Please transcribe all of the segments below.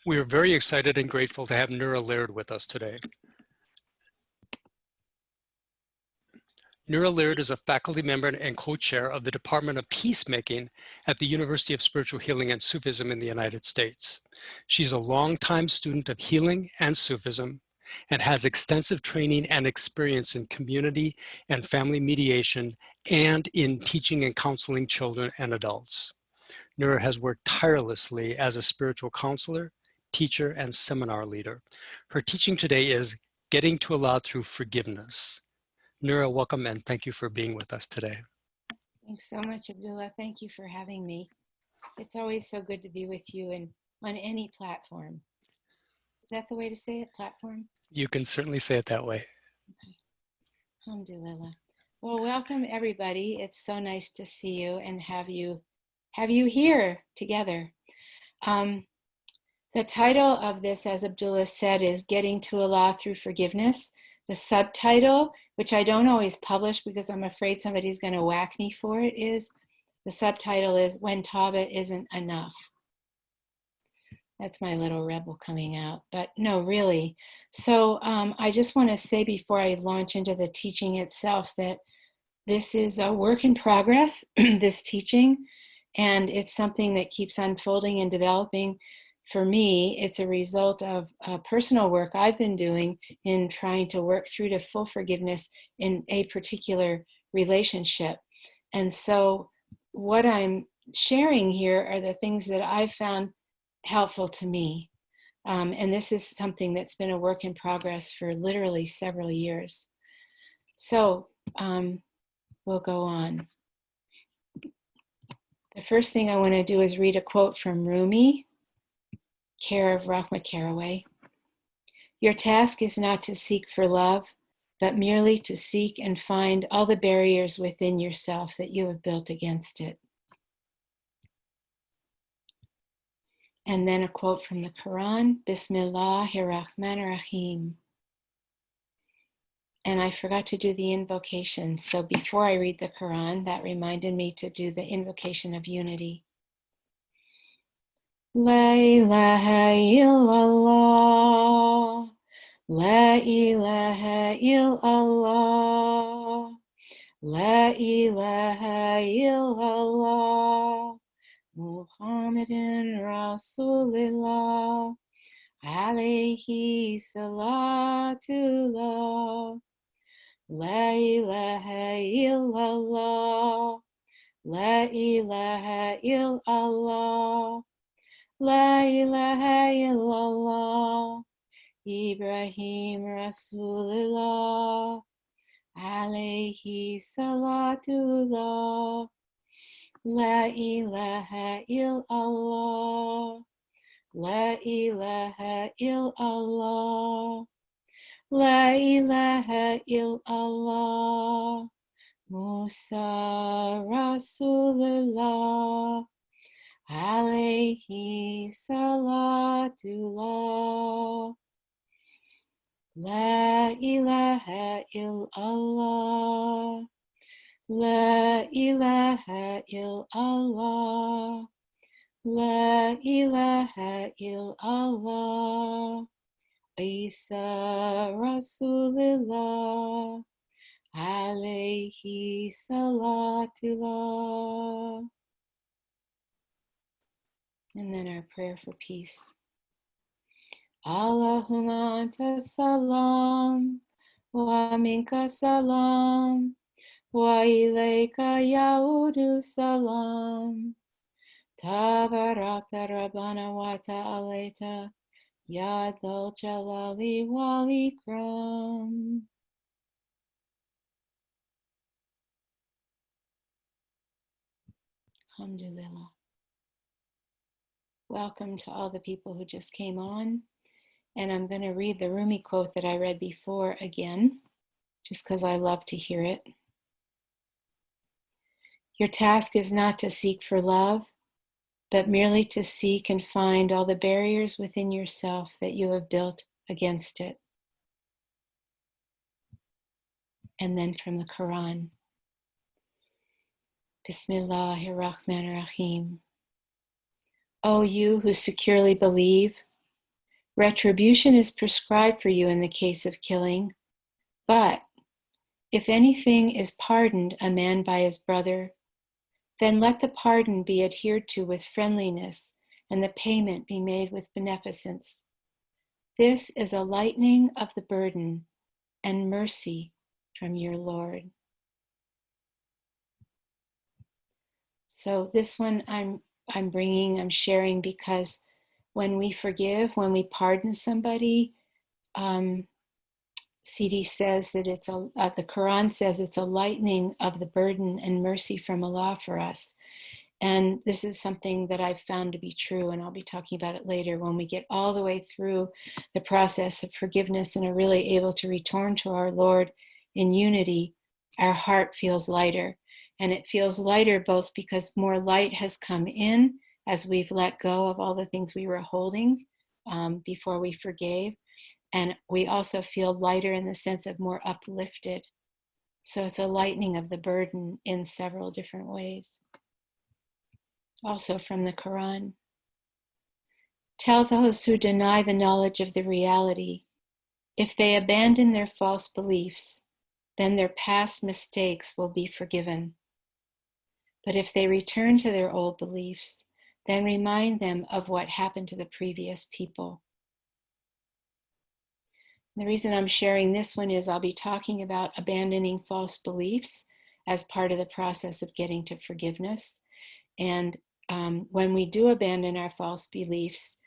We are very excited and grateful to have Nura Laird with us today. Nura Laird is a faculty member and co-chair of the Department of Peacemaking at the University of Spiritual Healing and Sufism in the United States. She's a longtime student of healing and Sufism and has extensive training and experience in community and family mediation and in teaching and counseling children and adults. Nura has worked tirelessly as a spiritual counselor, teacher, and seminar leader. Her teaching today is Getting to Allah Through Forgiveness. Nura, welcome and thank you for being with us today. Thanks so much, Abdullah. Thank you for having me. It's always so good to be with you and on any platform. Is that the way to say it, platform? You can certainly say it that way. Okay. Alhamdulillah. Well, welcome everybody. It's so nice to see you and have you here together. The title of this, as Abdullah said, is Getting to Allah Through Forgiveness. The subtitle, which I don't always publish because I'm afraid somebody's going to whack me for it, the subtitle is When Tawbah Isn't Enough. That's my little rebel coming out, but no, really. So I just want to say before I launch into the teaching itself that this is a work in progress, this teaching, and it's something that keeps unfolding and developing. For me, it's a result of personal work I've been doing in trying to work through to full forgiveness in a particular relationship. And so what I'm sharing here are the things that I've found helpful to me. And this is something that's been a work in progress for literally several years. So we'll go on. The first thing I want to do is read a quote from Rumi, care of Rahma Caraway. Your task is not to seek for love, but merely to seek and find all the barriers within yourself that you have built against it. And then a quote from the Quran, Bismillahirrahmanirrahim. And I forgot to do the invocation. So before I read the Quran, that reminded me to do the invocation of unity. La ilaha illallah, la ilaha illallah, la ilaha illallah, Muhammadun Rasulullah, alayhi salatullah, la ilaha illallah, la ilaha illallah, La ilaha illallah, Ibrahim Rasulullah, alayhi salatullah. La ilaha illallah, la ilaha illallah, la ilaha illallah, Musa Rasulullah. Alayhi salatullah. La ilaha illallah. La ilaha illallah. La ilaha illallah. Isa Rasulullah. Alayhi salatullah. And then our prayer for peace. Allahumma anta salam, wa minka salam, wa ilayka yaudu salam. Tabarakta Rabbana wa ta'alaita, ya dhal jalali wal ikram. Alhamdulillah. Welcome to all the people who just came on. And I'm going to read the Rumi quote that I read before again, just because I love to hear it. Your task is not to seek for love, but merely to seek and find all the barriers within yourself that you have built against it. And then from the Quran, Bismillahirrahmanirrahim. O you who securely believe, Retribution is prescribed for you in the case of killing, but if anything is pardoned a man by his brother, then let the pardon be adhered to with friendliness and the payment be made with beneficence. This is a lightening of the burden and mercy from your Lord. So this one I'm sharing because when we forgive, when we pardon somebody, CD says that the Quran says it's a lightening of the burden and mercy from Allah for us. And this is something that I've found to be true, and I'll be talking about it later. When we get all the way through the process of forgiveness and are really able to return to our Lord in unity, our heart feels lighter. And it feels lighter both because more light has come in as we've let go of all the things we were holding before we forgave. And we also feel lighter in the sense of more uplifted. So it's a lightening of the burden in several different ways. Also from the Quran. Tell those who deny the knowledge of the reality, if they abandon their false beliefs, then their past mistakes will be forgiven. But if they return to their old beliefs, then remind them of what happened to the previous people. The reason I'm sharing this one is I'll be talking about abandoning false beliefs as part of the process of getting to forgiveness. And when we do abandon our false beliefs,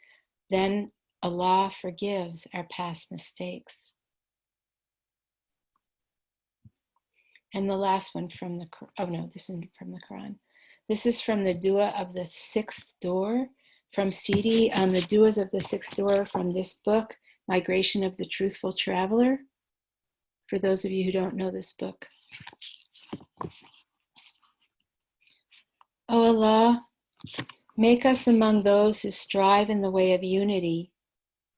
then Allah forgives our past mistakes. And the last one from the, this isn't from the Quran. This is from the dua of the sixth door from CD, the duas of the sixth door from this book, Migration of the Truthful Traveler, for those of you who don't know this book. O Allah, make us among those who strive in the way of unity,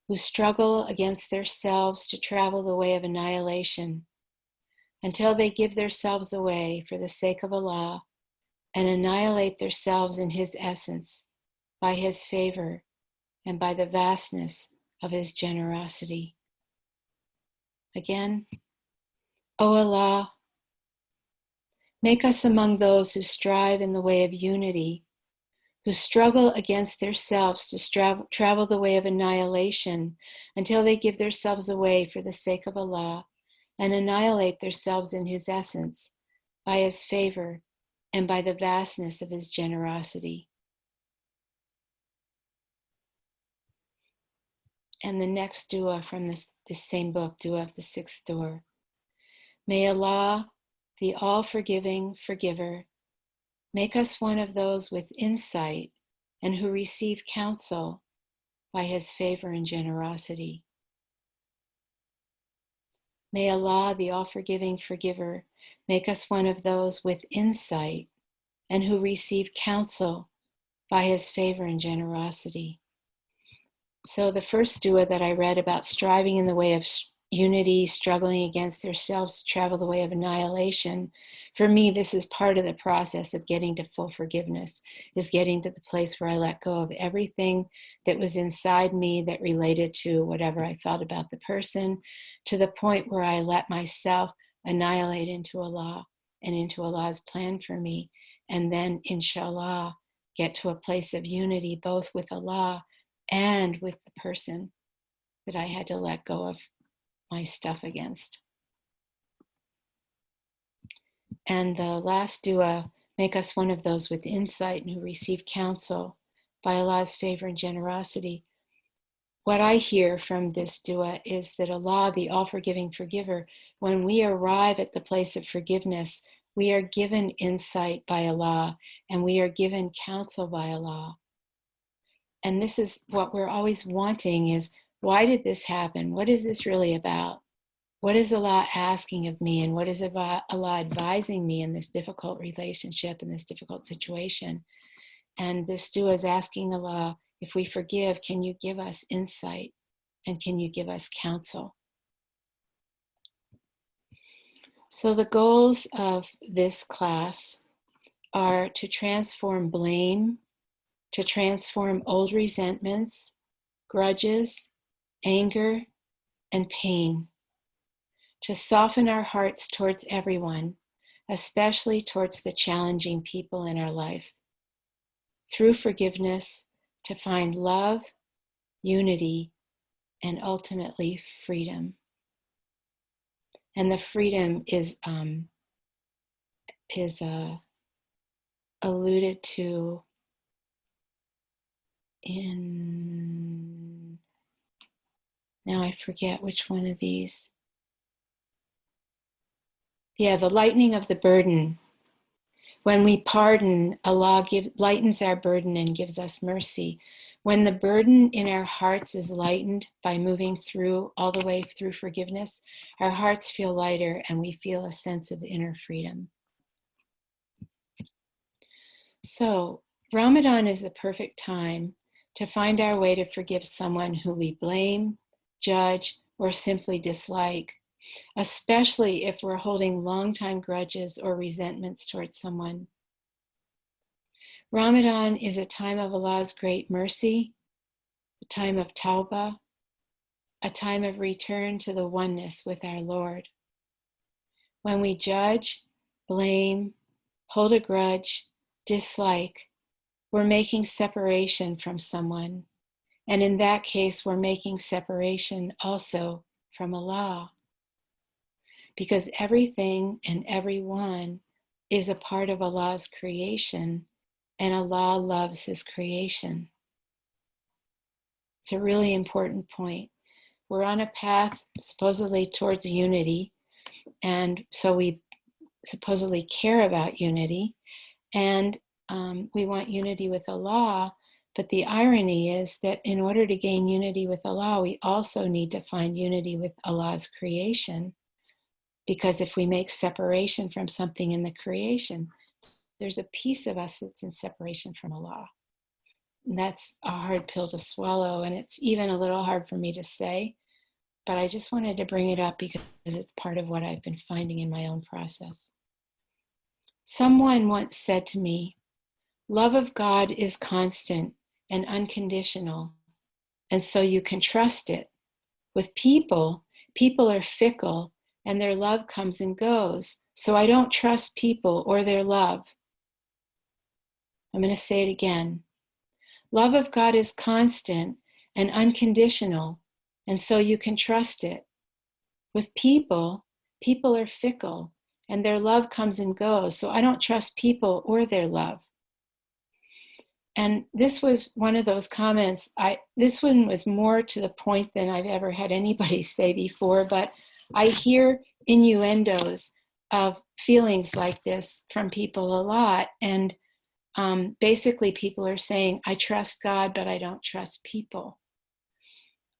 who struggle against themselves to travel the way of annihilation, until they give themselves away for the sake of Allah and annihilate themselves in His essence, by His favor and by the vastness of His generosity. Again, O Allah, make us among those who strive in the way of unity, who struggle against themselves to travel the way of annihilation until they give themselves away for the sake of Allah and annihilate themselves in His essence, by His favor and by the vastness of His generosity. And the next dua from this same book, Dua of the Sixth Door. May Allah, the all-forgiving forgiver, make us one of those with insight and who receive counsel by His favor and generosity. May Allah, the all-forgiving forgiver, make us one of those with insight and who receive counsel by His favor and generosity. So the first dua that I read about striving in the way of unity, struggling against themselves to travel the way of annihilation, for me, this is part of the process of getting to full forgiveness, is getting to the place where I let go of everything that was inside me that related to whatever I felt about the person, to the point where I let myself annihilate into Allah and into Allah's plan for me, and then, inshallah, get to a place of unity, both with Allah and with the person that I had to let go of my stuff against. And the last dua, make us one of those with insight and who receive counsel by Allah's favor and generosity. What I hear from this dua is that Allah, the all-forgiving forgiver, when we arrive at the place of forgiveness, we are given insight by Allah and we are given counsel by Allah. And this is what we're always wanting is, why did this happen? What is this really about? What is Allah asking of me? And what is Allah advising me in this difficult relationship, in this difficult situation? And this dua is asking Allah, if we forgive, can you give us insight? And can you give us counsel? So the goals of this class are to transform blame, to transform old resentments, grudges, anger, and pain, to soften our hearts towards everyone, especially towards the challenging people in our life. Through forgiveness, to find love, unity, and ultimately freedom. And the freedom is alluded to in, now I forget which one of these. Yeah, the lightening of the burden. When we pardon, Allah lightens our burden and gives us mercy. When the burden in our hearts is lightened by moving through, all the way through forgiveness, our hearts feel lighter and we feel a sense of inner freedom. So, Ramadan is the perfect time to find our way to forgive someone who we blame, judge, or simply dislike, especially if we're holding long-time grudges or resentments towards someone. Ramadan is a time of Allah's great mercy, a time of tawbah, a time of return to the oneness with our Lord. When we judge, blame, hold a grudge, dislike, we're making separation from someone. And in that case, we're making separation also from Allah. Because everything and everyone is a part of Allah's creation, and Allah loves His creation. It's a really important point. We're on a path supposedly towards unity, and so we supposedly care about unity, and we want unity with Allah, but the irony is that in order to gain unity with Allah, we also need to find unity with Allah's creation, because if we make separation from something in the creation, there's a piece of us that's in separation from Allah. And that's a hard pill to swallow, and it's even a little hard for me to say, but I just wanted to bring it up because it's part of what I've been finding in my own process. Someone once said to me, love of God is constant and unconditional, and so you can trust it. With people, people are fickle and their love comes and goes, so I don't trust people or their love. I'm going to say it again. Love of God is constant and unconditional, and so you can trust it. With people, people are fickle and their love comes and goes, so I don't trust people or their love. And this was one of those comments, this one was more to the point than I've ever had anybody say before, but I hear innuendos of feelings like this from people a lot. And basically people are saying, I trust God, but I don't trust people.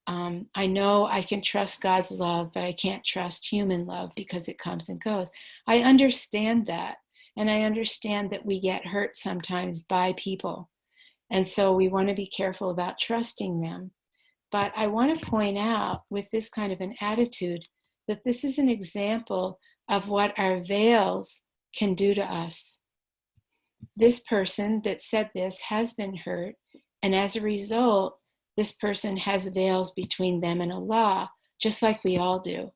I know I can trust God's love, but I can't trust human love because it comes and goes. I understand that. And I understand that we get hurt sometimes by people. And so we want to be careful about trusting them. But I want to point out with this kind of an attitude that this is an example of what our veils can do to us. This person that said this has been hurt, and as a result, this person has veils between them and Allah, just like we all do.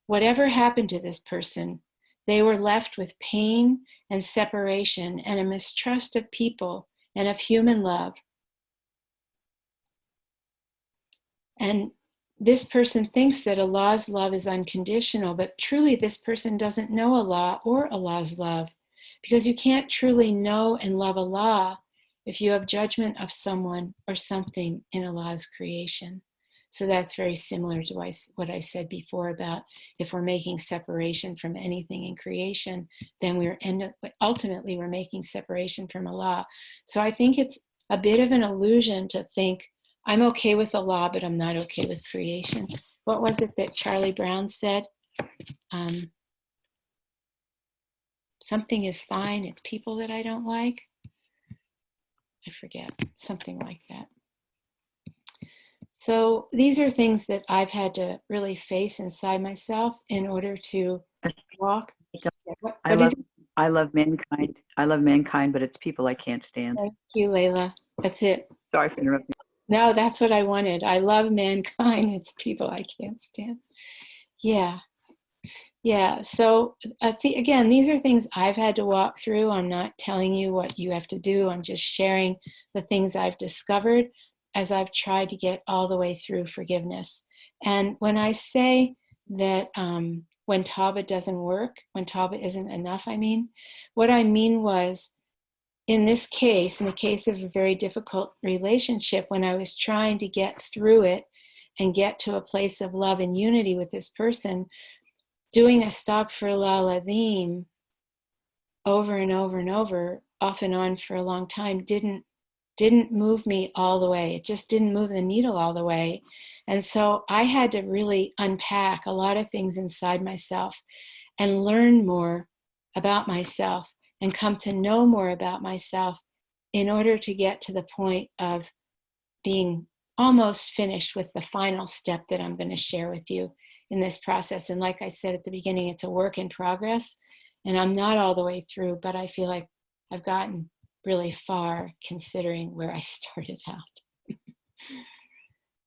Whatever happened to this person, they were left with pain and separation and a mistrust of people and of human love. And this person thinks that Allah's love is unconditional, but truly this person doesn't know Allah or Allah's love, because you can't truly know and love Allah if you have judgment of someone or something in Allah's creation. So that's very similar to what I said before about if we're making separation from anything in creation, then ultimately we're making separation from Allah. So I think it's a bit of an illusion to think, I'm okay with Allah, but I'm not okay with creation. What was it that Charlie Brown said? Something is fine, it's people that I don't like. I forget, something like that. So these are things that I've had to really face inside myself in order to walk. I love mankind. I love mankind, but it's people I can't stand. Thank you, Layla. That's it. Sorry for interrupting. No, that's what I wanted. I love mankind. It's people I can't stand. Yeah. Yeah. So, again, these are things I've had to walk through. I'm not telling you what you have to do. I'm just sharing the things I've discovered as I've tried to get all the way through forgiveness. And when I say that when Taba doesn't work, when Taba isn't enough, what I mean was, in this case, in the case of a very difficult relationship, when I was trying to get through it and get to a place of love and unity with this person, doing astaghfirullah alazim over and over and over, off and on for a long time, didn't move me all the way. It just didn't move the needle all the way. And so I had to really unpack a lot of things inside myself and learn more about myself and come to know more about myself in order to get to the point of being almost finished with the final step that I'm going to share with you in this process. And like I said at the beginning, it's a work in progress, and I'm not all the way through, but I feel like I've gotten really far considering where I started out.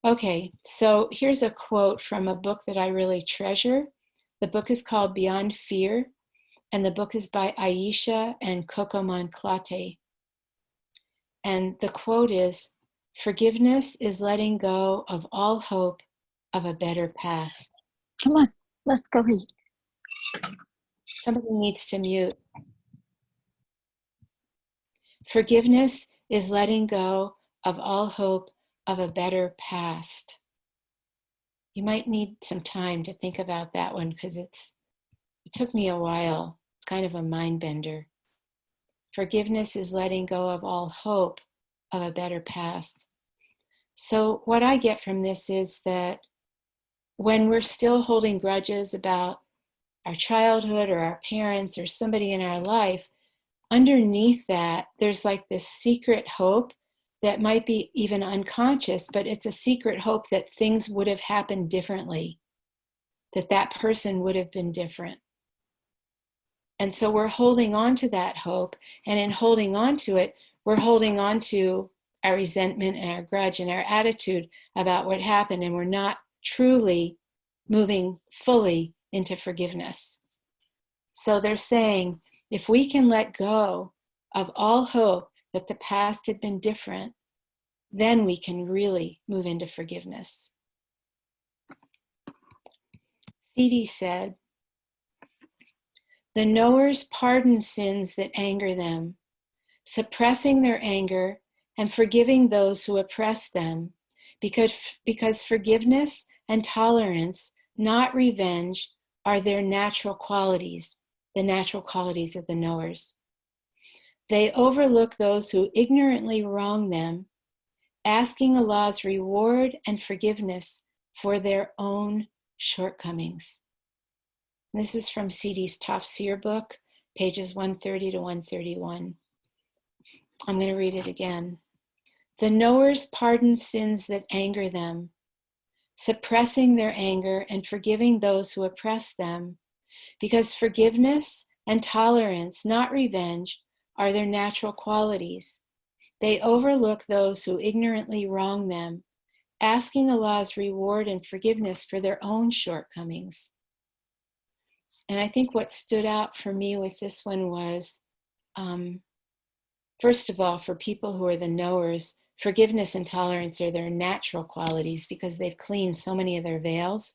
Okay, so here's a quote from a book that I really treasure. The book is called Beyond Fear, and the book is by Aisha and Coco Monclate. And the quote is, "Forgiveness is letting go of all hope of a better past." Come on, let's go read. Somebody needs to mute. Forgiveness is letting go of all hope of a better past. You might need some time to think about that one because it took me a while. It's kind of a mind bender. Forgiveness is letting go of all hope of a better past. So what I get from this is that when we're still holding grudges about our childhood or our parents or somebody in our life, underneath that, there's like this secret hope that might be even unconscious, but it's a secret hope that things would have happened differently, that that person would have been different. And so we're holding on to that hope, and in holding on to it, we're holding on to our resentment and our grudge and our attitude about what happened, and we're not truly moving fully into forgiveness. So they're saying, if we can let go of all hope that the past had been different, then we can really move into forgiveness. C.D. said, "The knowers pardon sins that anger them, suppressing their anger and forgiving those who oppress them, because forgiveness and tolerance, not revenge, are their natural qualities, the natural qualities of the knowers. They overlook those who ignorantly wrong them, asking Allah's reward and forgiveness for their own shortcomings." And this is from C.D.'s Tafsir book, pages 130 to 131. I'm going to read it again. "The knowers pardon sins that anger them, suppressing their anger and forgiving those who oppress them, because forgiveness and tolerance, not revenge, are their natural qualities. They overlook those who ignorantly wrong them, asking Allah's reward and forgiveness for their own shortcomings." And I think what stood out for me with this one was, first of all, for people who are the knowers, forgiveness and tolerance are their natural qualities because they've cleaned so many of their veils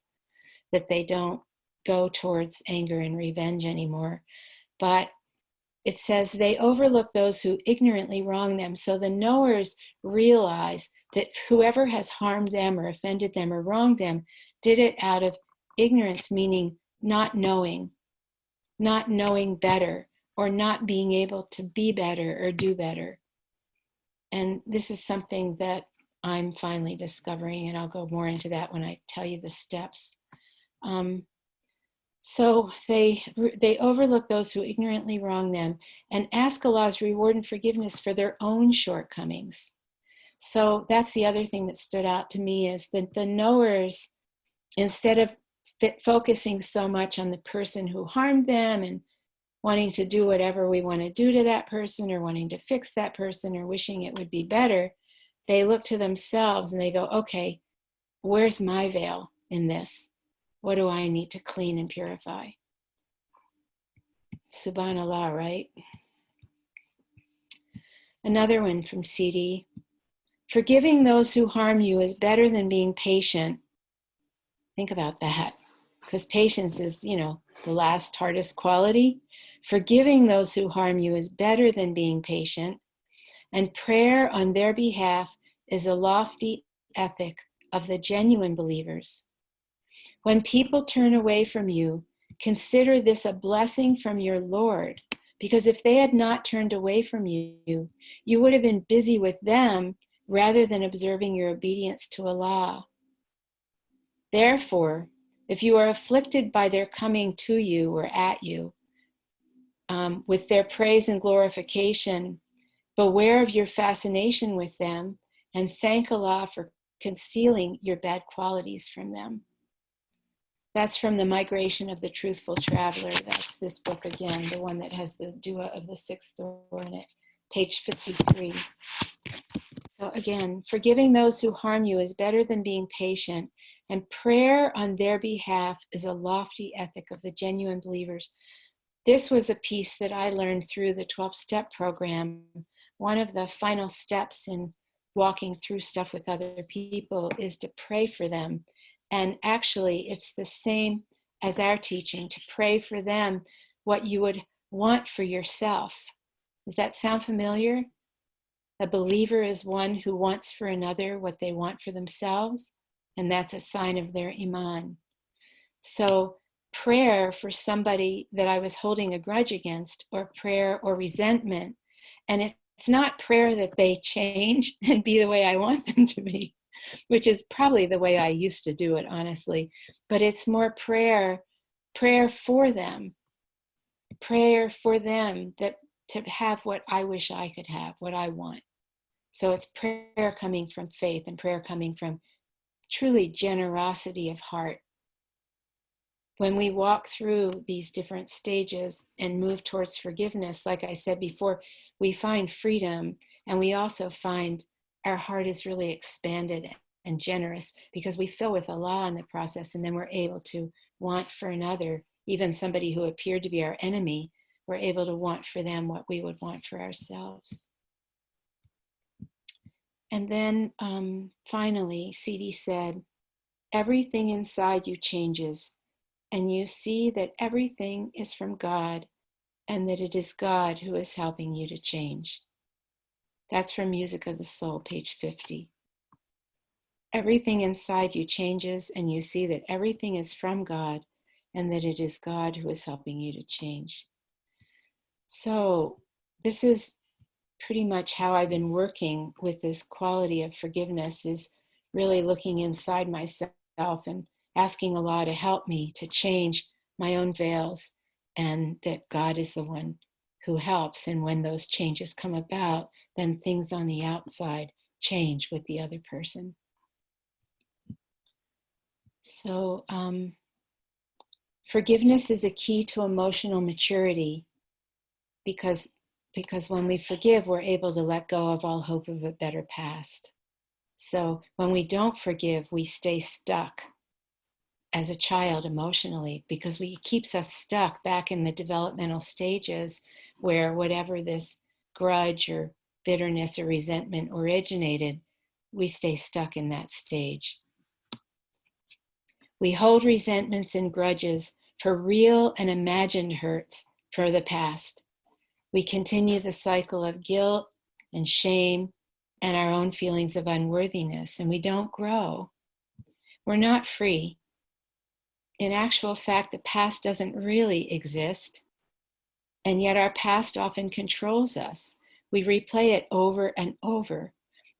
that they don't go towards anger and revenge anymore. But it says they overlook those who ignorantly wrong them. So the knowers realize that whoever has harmed them or offended them or wronged them did it out of ignorance, meaning not knowing better, or not being able to be better or do better. And this is something that I'm finally discovering, and I'll go more into that when I tell you the steps. So they overlook those who ignorantly wrong them and ask Allah's reward and forgiveness for their own shortcomings. So that's the other thing that stood out to me, is that the knowers, instead of focusing so much on the person who harmed them and wanting to do whatever we want to do to that person or wanting to fix that person or wishing it would be better, they look to themselves and they go, okay, where's my veil in this? What do I need to clean and purify? Subhanallah, right? Another one from CD. Forgiving those who harm you is better than being patient. Think about that, because patience is, the last hardest quality. Forgiving those who harm you is better than being patient, and prayer on their behalf is a lofty ethic of the genuine believers. When people turn away from you, consider this a blessing from your Lord, because if they had not turned away from you, you would have been busy with them rather than observing your obedience to Allah. Therefore, if you are afflicted by their coming to you or at you, with their praise and glorification, beware of your fascination with them and thank Allah for concealing your bad qualities from them. That's from The Migration of the Truthful Traveler. That's this book again, the one that has the Dua of the Sixth Door in it, page 53. So again, forgiving those who harm you is better than being patient, and prayer on their behalf is a lofty ethic of the genuine believers. This was a piece that I learned through the 12-step program. One of the final steps in walking through stuff with other people is to pray for them. And actually, it's the same as our teaching, to pray for them what you would want for yourself. Does that sound familiar? A believer is one who wants for another what they want for themselves, and that's a sign of their iman. So prayer for somebody that I was holding a grudge against, or prayer or resentment, and it's not prayer that they change and be the way I want them to be, which is probably the way I used to do it, honestly, but it's more prayer for them that to have what I wish I could have, what I want. So it's prayer coming from faith and prayer coming from truly generosity of heart. When we walk through these different stages and move towards forgiveness, like I said before, we find freedom, and we also find our heart is really expanded and generous because we fill with Allah in the process, and then we're able to want for another, even somebody who appeared to be our enemy, we're able to want for them what we would want for ourselves. And then finally, CD said, everything inside you changes, and you see that everything is from God and that it is God who is helping you to change. That's from Music of the Soul, page 50. Everything inside you changes, and you see that everything is from God and that it is God who is helping you to change. So this is pretty much how I've been working with this quality of forgiveness, is really looking inside myself and asking Allah to help me to change my own veils, and that God is the one who helps. And when those changes come about, then things on the outside change with the other person. So forgiveness is a key to emotional maturity, because when we forgive, we're able to let go of all hope of a better past. So when we don't forgive, we stay stuck as a child emotionally, because it keeps us stuck back in the developmental stages where whatever this grudge or bitterness or resentment originated, we stay stuck in that stage. We hold resentments and grudges for real and imagined hurts for the past. We continue the cycle of guilt and shame and our own feelings of unworthiness, and we don't grow. We're not free. In actual fact, the past doesn't really exist, and yet our past often controls us. We replay it over and over,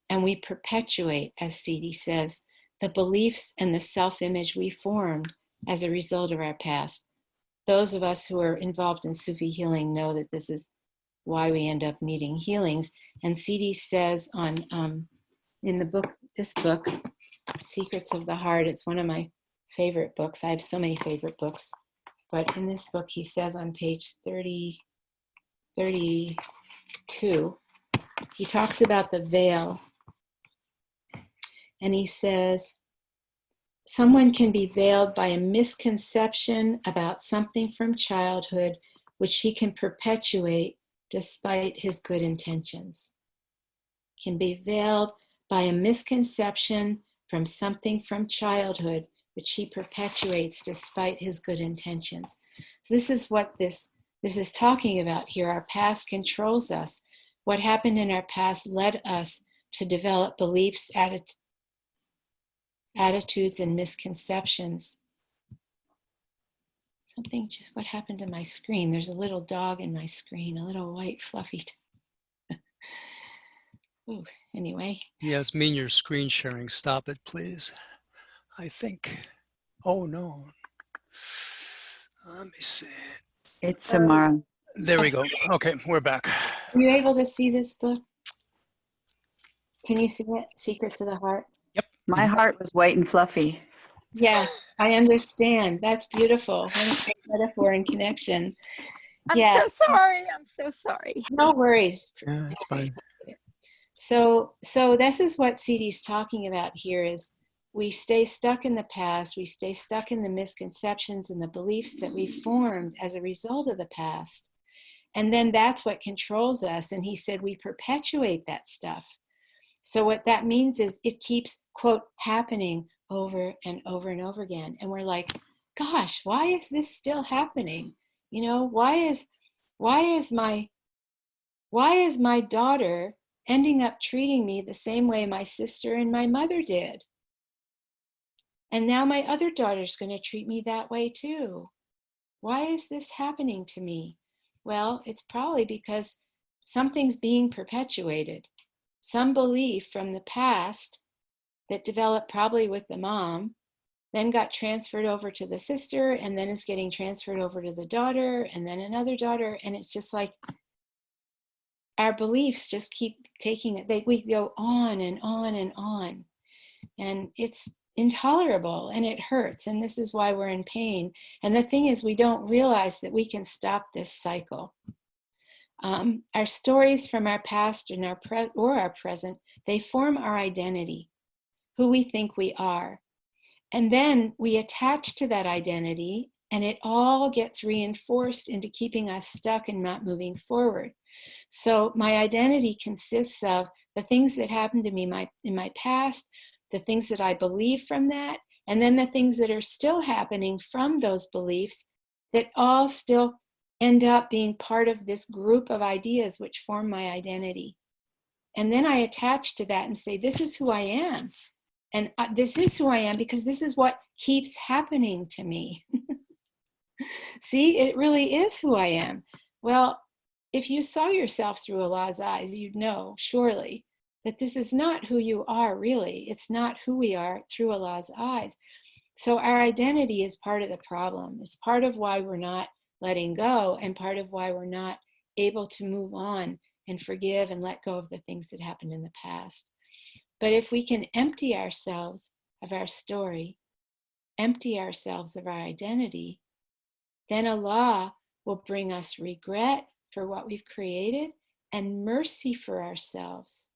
and we perpetuate, as CD says, the beliefs and the self-image we formed as a result of our past. Those of us who are involved in Sufi healing know that this is why we end up needing healings. And CD says in the book, this book, Secrets of the Heart, it's one of my favorite books. I have so many favorite books. But in this book, he says on page 32, he talks about the veil. And he says, someone can be veiled by a misconception about something from childhood, which he can perpetuate despite his good intentions. Can be veiled by a misconception from something from childhood, which he perpetuates despite his good intentions. So this is what this is talking about here. Our past controls us. What happened in our past led us to develop beliefs, attitudes, and misconceptions. What happened to my screen? There's a little dog in my screen, a little white fluffy. Ooh, anyway. Yasmin, your screen sharing. Stop it, please. I think. Oh, no. Let me see. It's Samara. There we go. Okay, we're back. Are you able to see this book? Can you see it? Secrets of the Heart? Yep. My heart was white and fluffy. Yes, I understand. That's beautiful. What a great metaphor and connection. I'm so sorry. I'm so sorry. No worries. Yeah, it's fine. So this is what CD's talking about here is we stay stuck in the past, we stay stuck in the misconceptions and the beliefs that we formed as a result of the past. And then that's what controls us. And he said we perpetuate that stuff. So what that means is it keeps, quote, happening over and over and over again. And we're like, gosh, why is this still happening? You know, why is my daughter ending up treating me the same way my sister and my mother did? And now my other daughter's going to treat me that way too. Why is this happening to me? Well, it's probably because something's being perpetuated. Some belief from the past that developed probably with the mom, then got transferred over to the sister, and then is getting transferred over to the daughter, and then another daughter. And it's just like our beliefs just keep taking it. We go on and on and on. And it's intolerable and it hurts. And this is why we're in pain. And the thing is, we don't realize that we can stop this cycle. Our stories from our past and our present, they form our identity, who we think we are. And then we attach to that identity, and it all gets reinforced into keeping us stuck and not moving forward. So my identity consists of the things that happened to me in my past, the things that I believe from that, and then the things that are still happening from those beliefs that all still end up being part of this group of ideas which form my identity. And then I attach to that and say, this is who I am. And this is who I am because this is what keeps happening to me. See, it really is who I am. Well, if you saw yourself through Allah's eyes, you'd know, surely, that this is not who you are really. It's not who we are through Allah's eyes. So our identity is part of the problem. It's part of why we're not letting go and part of why we're not able to move on and forgive and let go of the things that happened in the past. But if we can empty ourselves of our story, empty ourselves of our identity, then Allah will bring us regret for what we've created and mercy for ourselves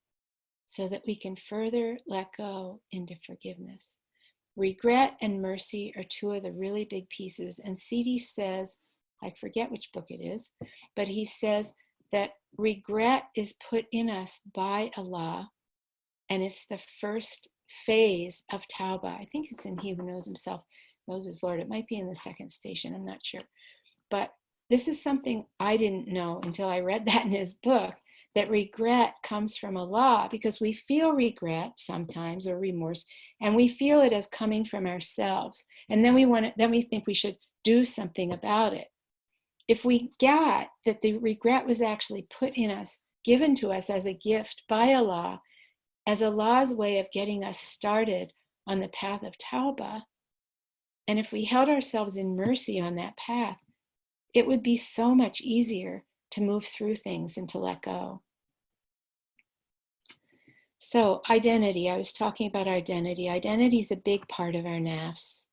so that we can further let go into forgiveness. Regret and mercy are two of the really big pieces. And CD says, I forget which book it is, but he says that regret is put in us by Allah, and it's the first phase of Tawbah. I think it's in He Who Knows Himself, Knows His Lord. It might be in the second station, I'm not sure. But this is something I didn't know until I read that in his book, that regret comes from Allah, because we feel regret sometimes or remorse, and we feel it as coming from ourselves. And then we think we should do something about it. If we got that the regret was actually put in us, given to us as a gift by Allah, as Allah's way of getting us started on the path of Tawbah, and if we held ourselves in mercy on that path, it would be so much easier to move through things and to let go. So identity, I was talking about identity. Identity is a big part of our nafs.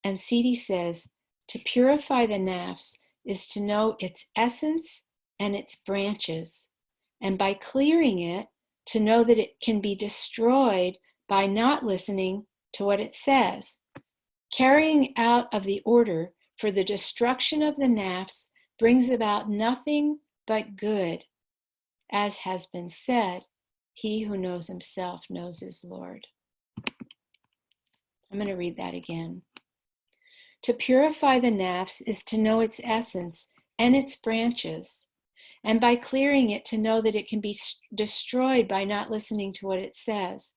And CD says, to purify the nafs is to know its essence and its branches. And by clearing it, to know that it can be destroyed by not listening to what it says. Carrying out of the order for the destruction of the nafs brings about nothing but good. As has been said, he who knows himself knows his Lord. I'm going to read that again. To purify the nafs is to know its essence and its branches, and by clearing it to know that it can be destroyed by not listening to what it says.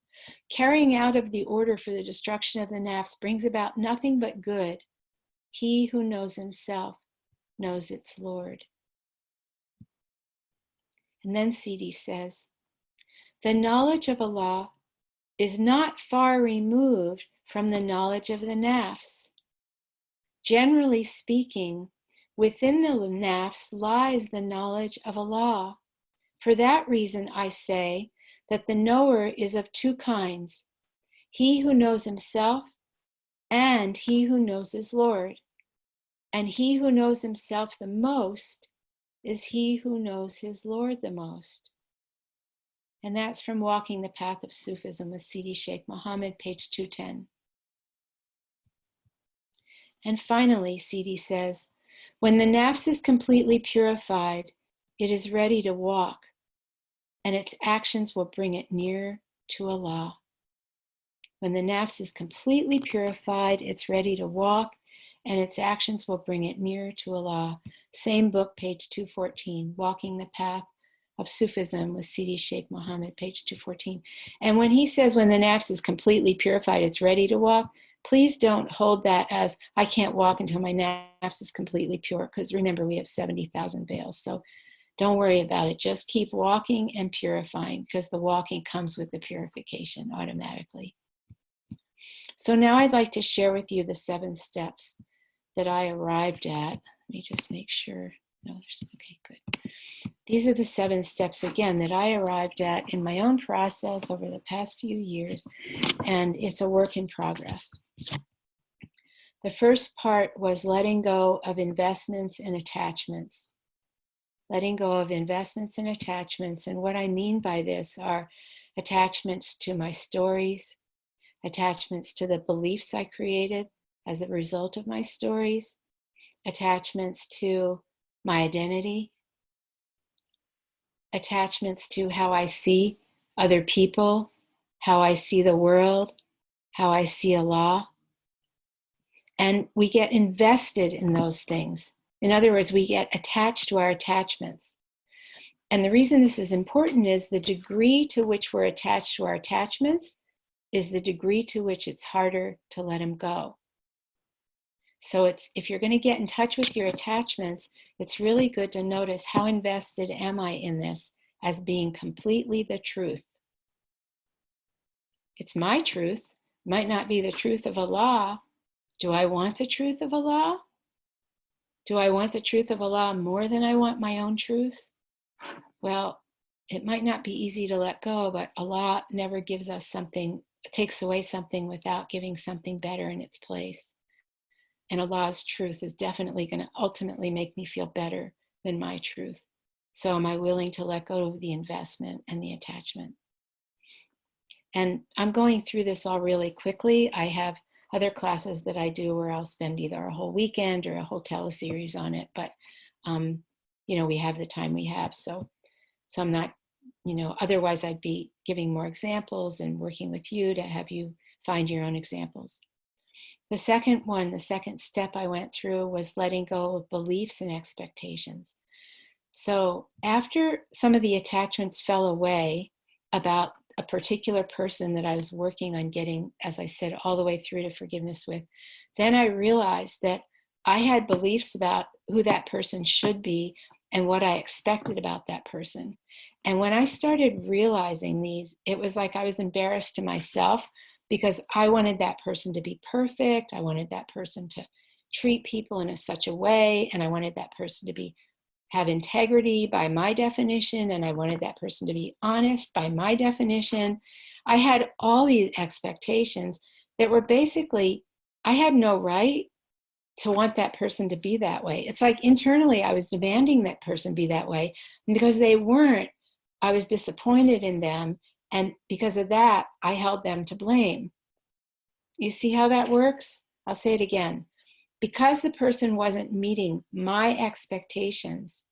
Carrying out of the order for the destruction of the nafs brings about nothing but good. He who knows himself knows its Lord. And then CD says, the knowledge of Allah is not far removed from the knowledge of the nafs. Generally speaking, within the nafs lies the knowledge of Allah. For that reason, I say that the knower is of two kinds, he who knows himself and he who knows his Lord. And he who knows himself the most is he who knows his Lord the most. And that's from Walking the Path of Sufism with Sidi Sheikh Mohammed, page 210. And finally, Sidi says, when the nafs is completely purified, it is ready to walk, and its actions will bring it near to Allah. When the nafs is completely purified, it's ready to walk, and its actions will bring it near to Allah. Same book, page 214, Walking the Path of Sufism with Sidi Sheikh Mohammed, page 214. And when he says when the nafs is completely purified, it's ready to walk, please don't hold that as I can't walk until my nafs is completely pure, because remember, we have 70,000 veils. So don't worry about it. Just keep walking and purifying, because the walking comes with the purification automatically. So now I'd like to share with you the 7 steps that I arrived at. Let me just make sure. No, there's, okay, good. These are the 7 steps, again, that I arrived at in my own process over the past few years, and it's a work in progress. The first part was letting go of investments and attachments. Letting go of investments and attachments, and what I mean by this are attachments to my stories, attachments to the beliefs I created as a result of my stories, attachments to my identity, attachments to how I see other people, how I see the world, how I see Allah. And we get invested in those things. In other words, we get attached to our attachments. And the reason this is important is the degree to which we're attached to our attachments is the degree to which it's harder to let them go. So if you're going to get in touch with your attachments, it's really good to notice how invested am I in this as being completely the truth. It's my truth, might not be the truth of Allah. Do I want the truth of Allah? Do I want the truth of Allah more than I want my own truth? Well, it might not be easy to let go, but Allah never gives us something, takes away something without giving something better in its place. And Allah's truth is definitely going to ultimately make me feel better than my truth. So am I willing to let go of the investment and the attachment? And I'm going through this all really quickly. I have other classes that I do where I'll spend either a whole weekend or a whole teleseries on it. But, we have the time we have. So I'm not, otherwise I'd be giving more examples and working with you to have you find your own examples. The second step I went through was letting go of beliefs and expectations. So after some of the attachments fell away about a particular person that I was working on getting, as I said, all the way through to forgiveness with, then I realized that I had beliefs about who that person should be and what I expected about that person. And when I started realizing these, it was like I was embarrassed to myself because I wanted that person to be perfect. I wanted that person to treat people in such a way, and I wanted that person to have integrity by my definition, and I wanted that person to be honest by my definition. I had all these expectations that were basically, I had no right to want that person to be that way. It's like internally I was demanding that person be that way, and because they weren't, I was disappointed in them, And because of that, I held them to blame. You see how that works? I'll say it again. Because the person wasn't meeting my expectations,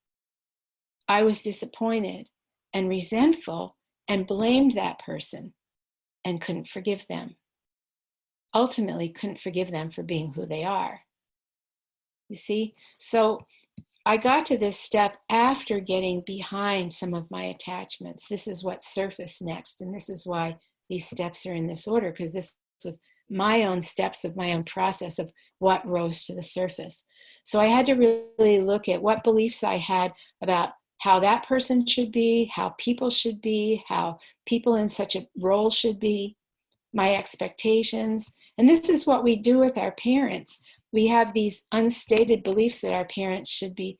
I was disappointed and resentful and blamed that person and couldn't forgive them. Ultimately, couldn't forgive them for being who they are. You see? So I got to this step after getting behind some of my attachments. This is what surfaced next. And this is why these steps are in this order, because this was my own steps of my own process of what rose to the surface. So I had to really look at what beliefs I had about how that person should be, how people should be, how people in such a role should be, my expectations. And this is what we do with our parents. We have these unstated beliefs that our parents should be,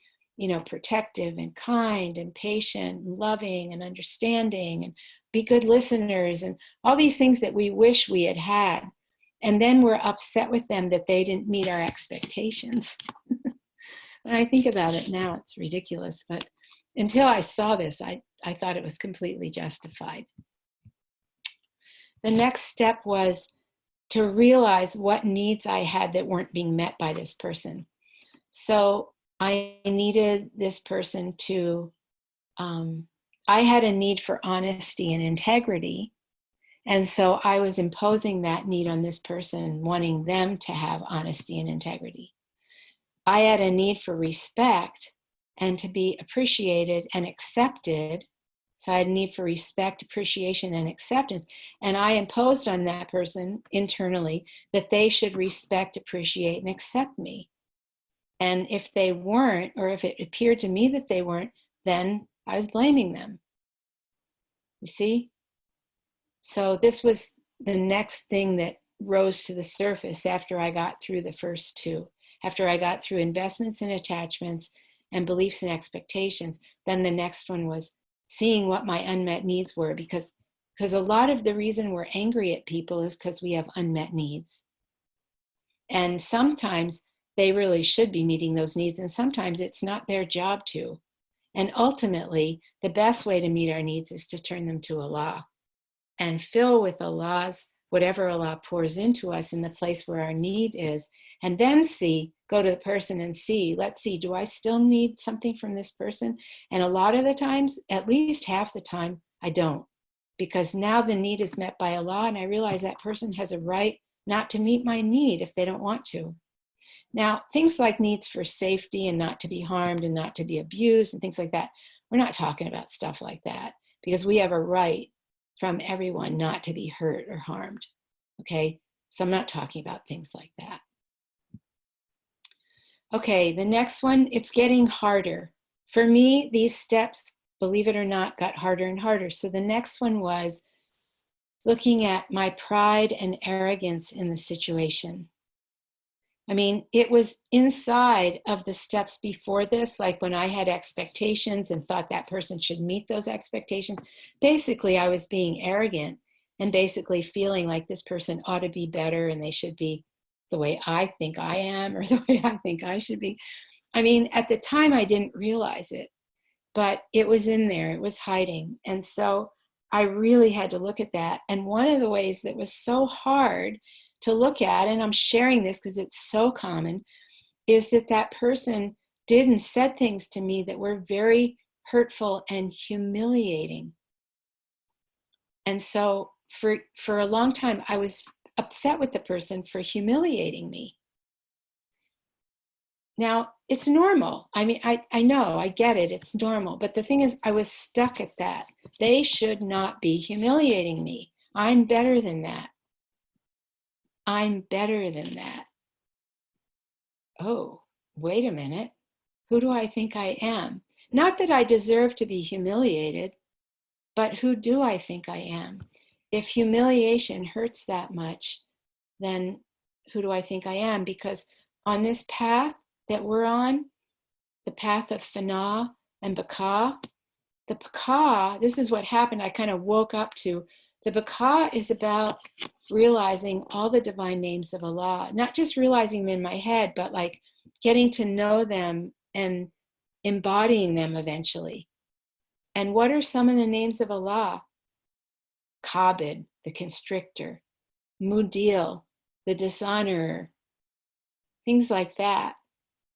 protective and kind and patient and loving and understanding and be good listeners and all these things that we wish we had had. And then we're upset with them that they didn't meet our expectations. When I think about it now, it's ridiculous. But until I saw this, I thought it was completely justified. The next step was to realize what needs I had that weren't being met by this person. So I needed this person to, I had a need for honesty and integrity. And so I was imposing that need on this person, wanting them to have honesty and integrity. I had a need for respect and to be appreciated and accepted. So I had a need for respect, appreciation, and acceptance. And I imposed on that person internally that they should respect, appreciate, and accept me. And if they weren't, or if it appeared to me that they weren't, then I was blaming them. You see? So this was the next thing that rose to the surface after I got through the first two. After I got through investments and attachments and beliefs and expectations, then the next one was seeing what my unmet needs were, because a lot of the reason we're angry at people is because we have unmet needs. And sometimes they really should be meeting those needs, and sometimes it's not their job to. And ultimately, the best way to meet our needs is to turn them to Allah and fill with Allah's, whatever Allah pours into us in the place where our need is, and then go to the person and let's see, do I still need something from this person? And a lot of the times, at least half the time, I don't, because now the need is met by Allah, and I realize that person has a right not to meet my need if they don't want to. Now, things like needs for safety and not to be harmed and not to be abused and things like that, we're not talking about stuff like that, because we have a right from everyone not to be hurt or harmed, okay? So I'm not talking about things like that. Okay, the next one, it's getting harder. For me, these steps, believe it or not, got harder and harder. So the next one was looking at my pride and arrogance in the situation. I mean, it was inside of the steps before this, like when I had expectations and thought that person should meet those expectations. Basically, I was being arrogant and basically feeling like this person ought to be better and they should be the way I think I am or the way I think I should be. I mean, at the time, I didn't realize it, but it was in there. It was hiding. And so I really had to look at that. And one of the ways that was so hard to look at, and I'm sharing this because it's so common, is that person did and said things to me that were very hurtful and humiliating. And so for a long time, I was upset with the person for humiliating me. Now, it's normal. I mean, I know, I get it, it's normal. But the thing is, I was stuck at that. They should not be humiliating me. I'm better than that. I'm better than that. Oh, wait a minute. Who do I think I am? Not that I deserve to be humiliated, but who do I think I am? If humiliation hurts that much, then who do I think I am? Because on this path that we're on, the path of Fana and Baka, the Baka, this is what happened. I kind of woke up to. The Baka is about realizing all the divine names of Allah, not just realizing them in my head, but like getting to know them and embodying them eventually. And what are some of the names of Allah? Kabid, the constrictor, Mudil, the dishonorer, things like that.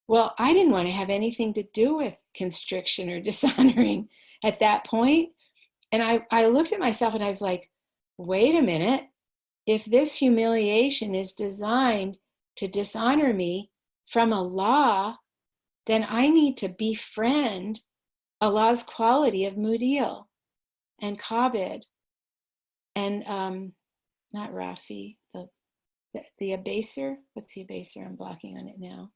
Well, I didn't want to have anything to do with constriction or dishonoring at that point. And I looked at myself and I was like, wait a minute. If this humiliation is designed to dishonor me from Allah, then I need to befriend Allah's quality of Mudil and Kabid and not Rafi, the abaser. What's the abaser? I'm blocking on it now.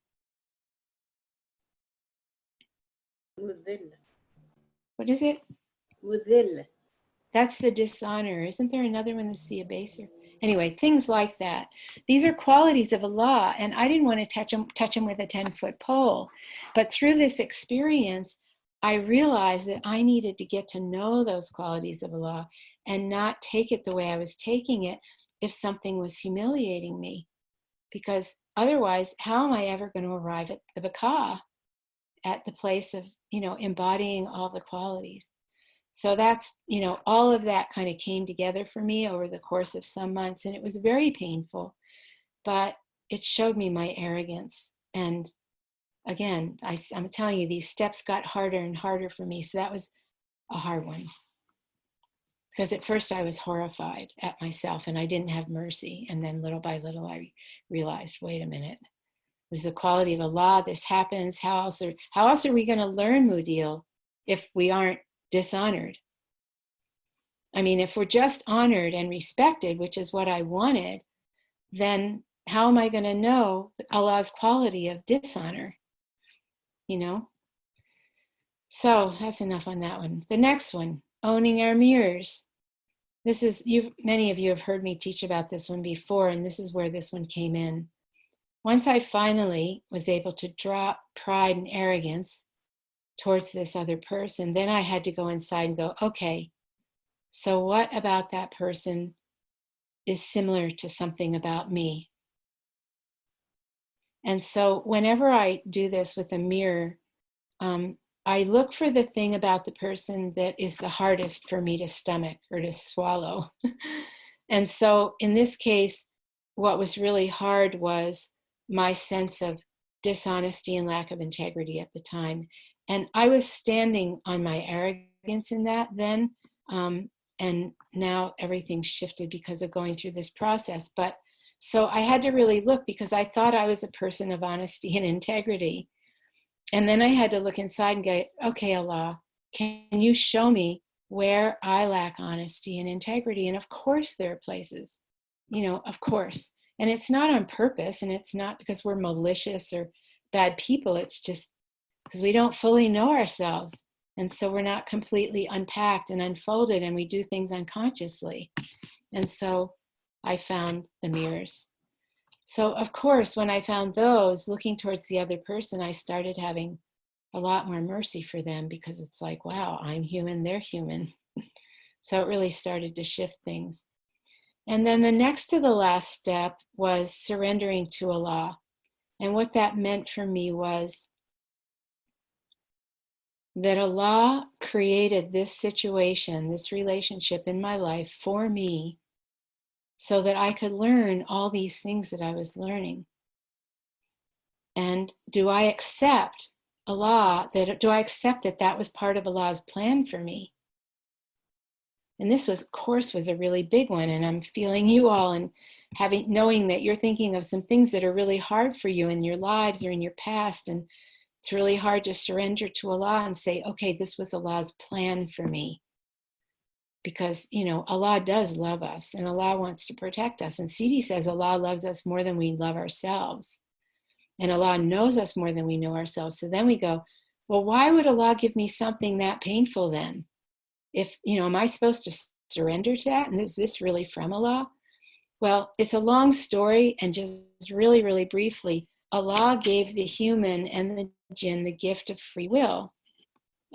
Mudil. What is it? Mudil. That's the dishonor. Isn't there another one that's the abaser? Anyway, things like that. These are qualities of Allah, and I didn't want to touch them with a 10-foot pole. But through this experience, I realized that I needed to get to know those qualities of Allah and not take it the way I was taking it if something was humiliating me. Because otherwise, how am I ever going to arrive at the Baka, at the place of, embodying all the qualities? So that's, all of that kind of came together for me over the course of some months, and it was very painful, but it showed me my arrogance. And again, I'm telling you, these steps got harder and harder for me. So that was a hard one. Because at first I was horrified at myself and I didn't have mercy. And then little by little, I realized, wait a minute, this is the quality of Allah. This happens. How else are we going to learn Mudil if we aren't dishonored? I mean, if we're just honored and respected, which is what I wanted, then how am I going to know Allah's quality of dishonor? So that's enough on that one. The next one, owning our mirrors. This is, many of you have heard me teach about this one before, and this is where this one came in. Once I finally was able to drop pride and arrogance towards this other person, then I had to go inside and go, okay, so what about that person is similar to something about me? And so whenever I do this with a mirror, I look for the thing about the person that is the hardest for me to stomach or to swallow. And so in this case, what was really hard was my sense of dishonesty and lack of integrity at the time. And I was standing on my arrogance in that then. And now everything's shifted because of going through this process. But so I had to really look, because I thought I was a person of honesty and integrity. And then I had to look inside and go, okay, Allah, can you show me where I lack honesty and integrity? And of course there are places, of course. And it's not on purpose, and it's not because we're malicious or bad people. It's just because we don't fully know ourselves. And so we're not completely unpacked and unfolded, and we do things unconsciously. And so I found the mirrors. So of course, when I found those, looking towards the other person, I started having a lot more mercy for them, because it's like, wow, I'm human, they're human. So it really started to shift things. And then the next to the last step was surrendering to Allah. And what that meant for me was that Allah created this situation, this relationship in my life for me, so that I could learn all these things that I was learning. And do I accept Allah, do I accept that that was part of Allah's plan for me? And this was, of course, was a really big one. And I'm feeling you all, and knowing that you're thinking of some things that are really hard for you in your lives or in your past. And it's really hard to surrender to Allah and say, okay, this was Allah's plan for me. Because, Allah does love us, and Allah wants to protect us. And Sidi says Allah loves us more than we love ourselves. And Allah knows us more than we know ourselves. So then we go, well, why would Allah give me something that painful then? If, am I supposed to surrender to that? And is this really from Allah? Well, it's a long story, and just really, really briefly, Allah gave the human and the jinn the gift of free will.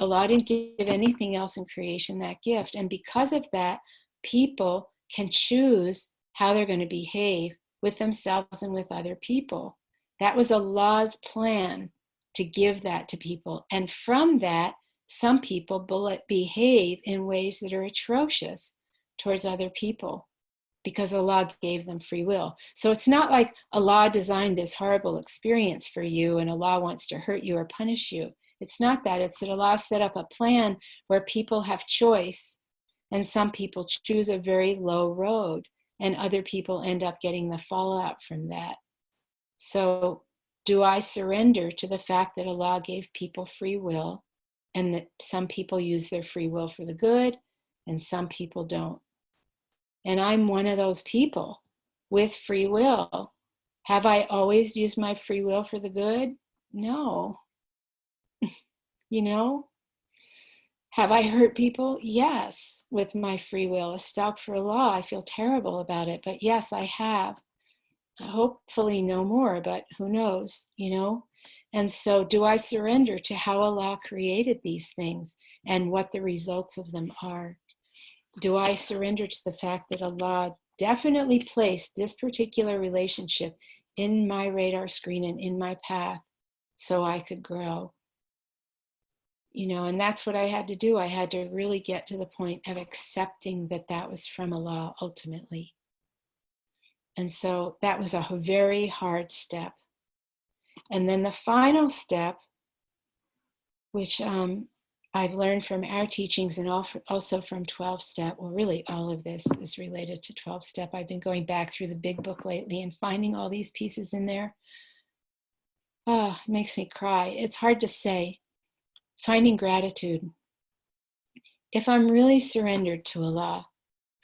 Allah didn't give anything else in creation that gift. And because of that, people can choose how they're going to behave with themselves and with other people. That was Allah's plan, to give that to people. And from that, some people behave in ways that are atrocious, towards other people because Allah gave them free will. So it's not like Allah designed this horrible experience for you and Allah wants to hurt you or punish you. It's not that. It's that Allah set up a plan where people have choice, and some people choose a very low road and other people end up getting the fallout from that. So do I surrender to the fact that Allah gave people free will and that some people use their free will for the good and some people don't? And I'm one of those people with free will. Have I always used my free will for the good? No. You know? Have I hurt people? Yes, with my free will. Astaghfirullah, I feel terrible about it, but yes, I have. Hopefully no more, but who knows, you know? And so do I surrender to how Allah created these things and what the results of them are? Do I surrender to the fact that Allah definitely placed this particular relationship in my radar screen and in my path so I could grow? You know, and that's what I had to do. I had to really get to the point of accepting that that was from Allah ultimately. And so that was a very hard step. And then the final step, which I've learned from our teachings and also from 12-step, well, really all of this is related to 12-step. I've been going back through the big book lately and finding all these pieces in there. Oh, it makes me cry. It's hard to say. Finding gratitude. If I'm really surrendered to Allah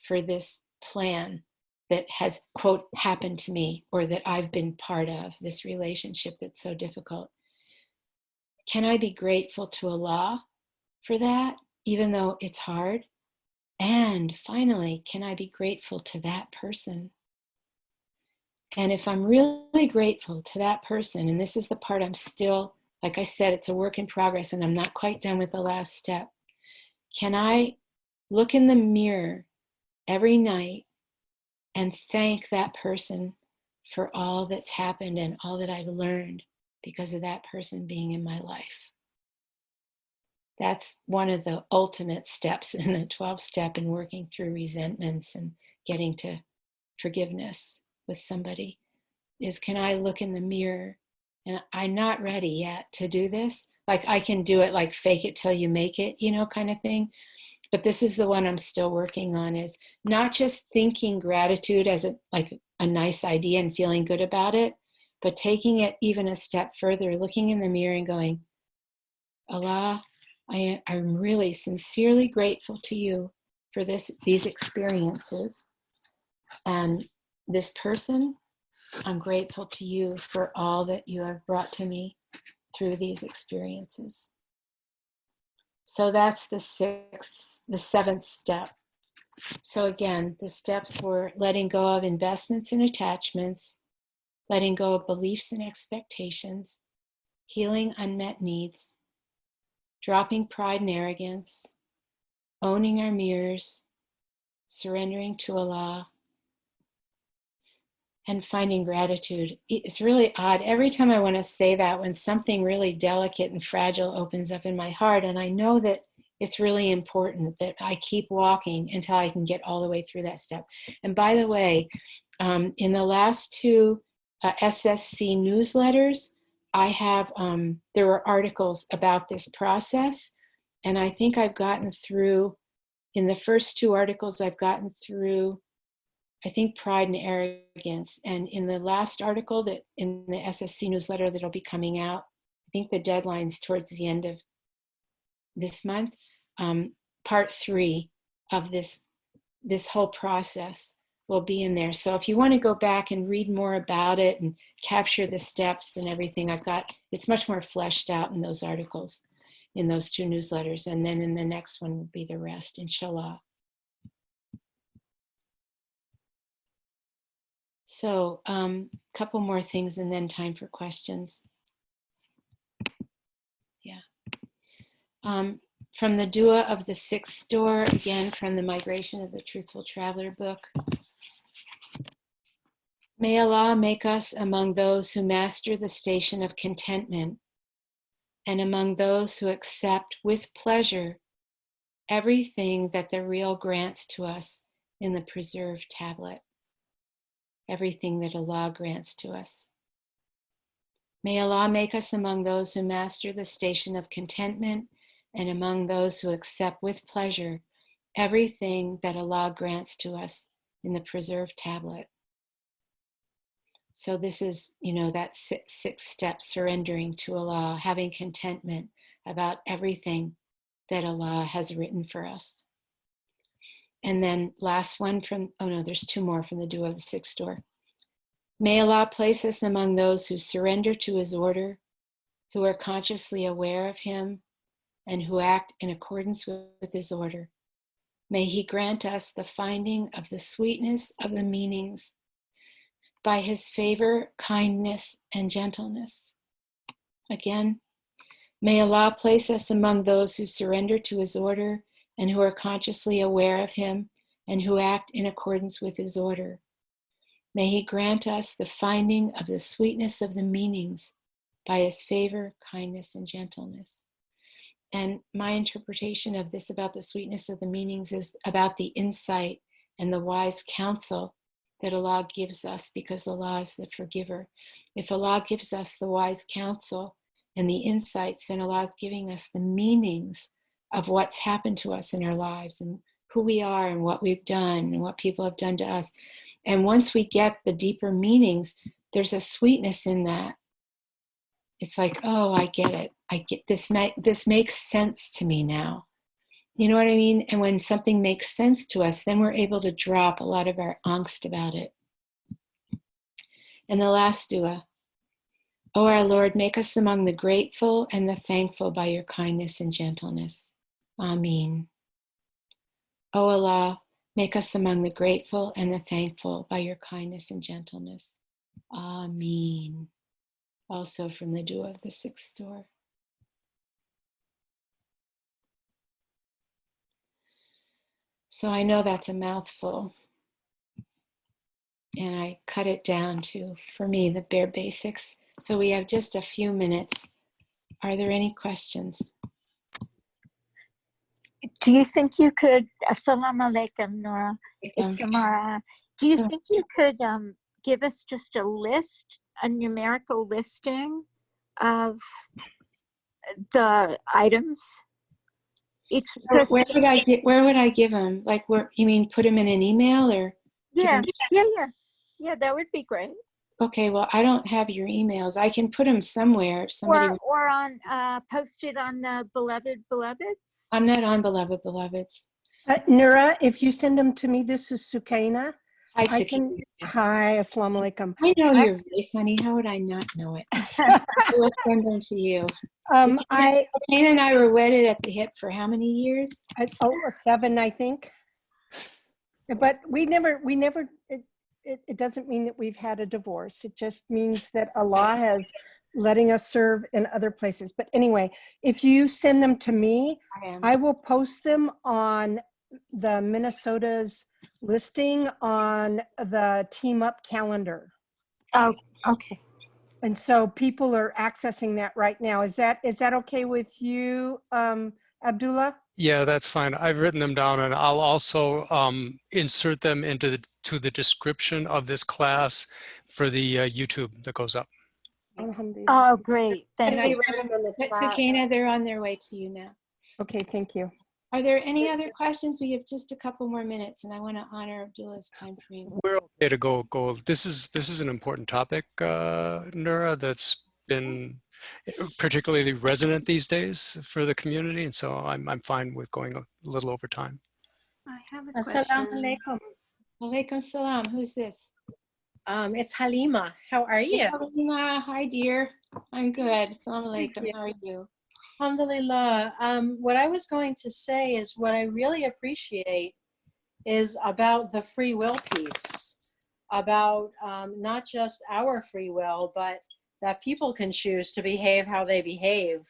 for this plan that has, quote, happened to me or that I've been part of, this relationship that's so difficult, can I be grateful to Allah for that, even though it's hard? And finally, can I be grateful to that person? And if I'm really grateful to that person, and this is the part I'm still, like I said, it's a work in progress and I'm not quite done with the last step. Can I look in the mirror every night and thank that person for all that's happened and all that I've learned because of that person being in my life? That's one of the ultimate steps in the 12-step in working through resentments and getting to forgiveness with somebody, is can I look in the mirror, and I'm not ready yet to do this. Like I can do it like fake it till you make it, you know, kind of thing. But this is the one I'm still working on, is not just thinking gratitude as a nice idea and feeling good about it, but taking it even a step further, looking in the mirror and going, Allah, I'm really sincerely grateful to you for these experiences. And this person, I'm grateful to you for all that you have brought to me through these experiences. So that's the seventh step. So again, the steps were letting go of investments and attachments, letting go of beliefs and expectations, healing unmet needs, dropping pride and arrogance, owning our mirrors, surrendering to Allah, and finding gratitude. It's really odd. Every time I want to say that, when something really delicate and fragile opens up in my heart, and I know that it's really important that I keep walking until I can get all the way through that step. And by the way, in the last two SSC newsletters, I have, there were articles about this process, and I think I've gotten through, in the first two articles, I've gotten through, I think, pride and arrogance. And in the last article that in the SSC newsletter that'll be coming out, I think the deadline's towards the end of this month, part 3 of this whole process will be in there. So if you want to go back and read more about it and capture the steps and everything, it's much more fleshed out in those articles, in those two newsletters. And then in the next one will be the rest, inshallah. So a couple more things and then time for questions. Yeah. From the Dua of the 6th Door, again from the Migration of the Truthful Traveler book. May Allah make us among those who master the station of contentment and among those who accept with pleasure everything that the real grants to us in the preserved tablet, everything that Allah grants to us. May Allah make us among those who master the station of contentment and among those who accept with pleasure everything that Allah grants to us in the preserved tablet. So this is, that six step surrendering to Allah, having contentment about everything that Allah has written for us. And then last one there's two more from the Dua of the Sixth Door. May Allah place us among those who surrender to His order, who are consciously aware of Him, and who act in accordance with His order. May He grant us the finding of the sweetness of the meanings by His favor, kindness, and gentleness. Again, may Allah place us among those who surrender to His order and who are consciously aware of Him and who act in accordance with His order. May He grant us the finding of the sweetness of the meanings by His favor, kindness, and gentleness. And my interpretation of this about the sweetness of the meanings is about the insight and the wise counsel that Allah gives us, because Allah is the forgiver. If Allah gives us the wise counsel and the insights, then Allah is giving us the meanings of what's happened to us in our lives and who we are and what we've done and what people have done to us. And once we get the deeper meanings, there's a sweetness in that. It's like, oh, I get it. I get this. This makes sense to me now. You know what I mean? And when something makes sense to us, then we're able to drop a lot of our angst about it. And the last dua. O our Lord, make us among the grateful and the thankful by your kindness and gentleness. Ameen. O Allah, make us among the grateful and the thankful by your kindness and gentleness. Ameen. Also from the dua of the Sixth Door. So I know that's a mouthful, and I cut it down to, for me, the bare basics. So we have just a few minutes. Are there any questions? Do you think you could, Assalamu alaikum, Nura, it's Samara. Do you think you could give us just a list, a numerical listing of the items? It's just, where would I give them? Like, where, you mean put them in an email or? Yeah, that would be great. Okay, well, I don't have your emails. I can put them somewhere if somebody. Or on, post it on the Beloveds. I'm not on Beloveds. Nura, if you send them to me, this is Sukaina. Hi, Hi, assalamu alaikum. I know your voice, honey. How would I not know it? I will send them to you. Sukaina and I were wedded at the hip for how many years? 7, I think. But we never. It doesn't mean that we've had a divorce. It just means that Allah has letting us serve in other places. But anyway, if you send them to me, I will post them on the Minnesota's listing on the Team Up calendar. Oh, okay. And so people are accessing that right now. Is that okay with you, Abdullah? Yeah, that's fine. I've written them down, and I'll also insert them into the description of this class for the YouTube that goes up. Oh, great. Thank you. Sukaina, they're on their way to you now. Okay, thank you. Are there any other questions? We have just a couple more minutes, and I want to honor Abdullah's time frame. We're okay to go. This is an important topic, Nura, that's been particularly resonant these days for the community, and so I'm fine with going a little over time. I have a question. Assalamu alaikum. Alaikum salam. Who's this? It's Halima. How are you? Halima, hi dear. I'm good. Assalamu alaikum. How are you? Alhamdulillah. What I was going to say is what I really appreciate is about the free will piece, about not just our free will, but that people can choose to behave how they behave.